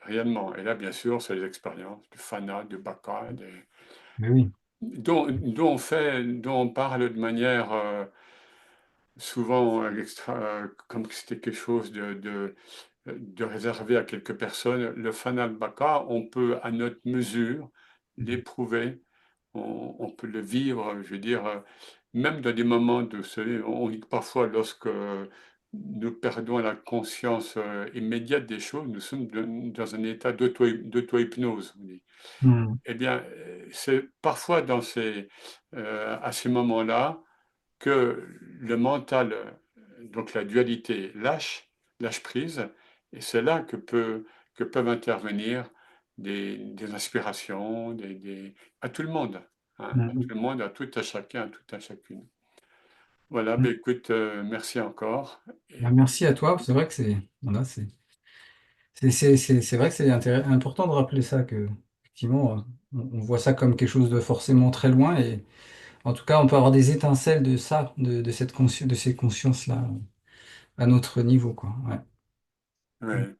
réellement? Et là, bien sûr, c'est les expériences du fana, du baka, Mais oui. dont on parle de manière souvent comme que c'était quelque chose de réservé à quelques personnes. Le fana, le baka, on peut à notre mesure l'éprouver. On peut le vivre, je veux dire, même dans des moments on dit que parfois lorsque nous perdons la conscience immédiate des choses, nous sommes dans un état d'auto-hypnose, on dit. Mhm. Eh bien, c'est parfois à ces moments-là que le mental, donc la dualité, lâche prise, et c'est là que peuvent intervenir des inspirations, à tout le monde, hein, à Mhm. tout le monde, à tout à chacun, à tout à chacune. Voilà, ben Mhm. écoute, merci encore. Ben, Et merci à toi. C'est vrai que c'est voilà, c'est vrai que c'est important de rappeler ça que effectivement on voit ça comme quelque chose de forcément très loin et En tout cas, on peut avoir des étincelles de ça, de ces consciences-là à notre niveau, quoi. Ouais. Oui,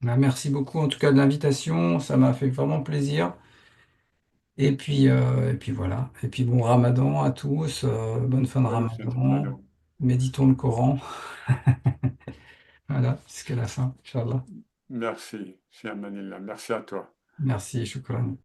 Ben, merci beaucoup en tout cas de l'invitation, ça m'a fait vraiment plaisir. Et puis voilà. Et puis bon Ramadan à tous, bonne fin de bonne fin de Ramadan. Ramadan. Méditons le Coran. Voilà, jusqu'à la fin, Inch'Allah. Merci, Cher Manila. Merci à toi. Merci, shukran.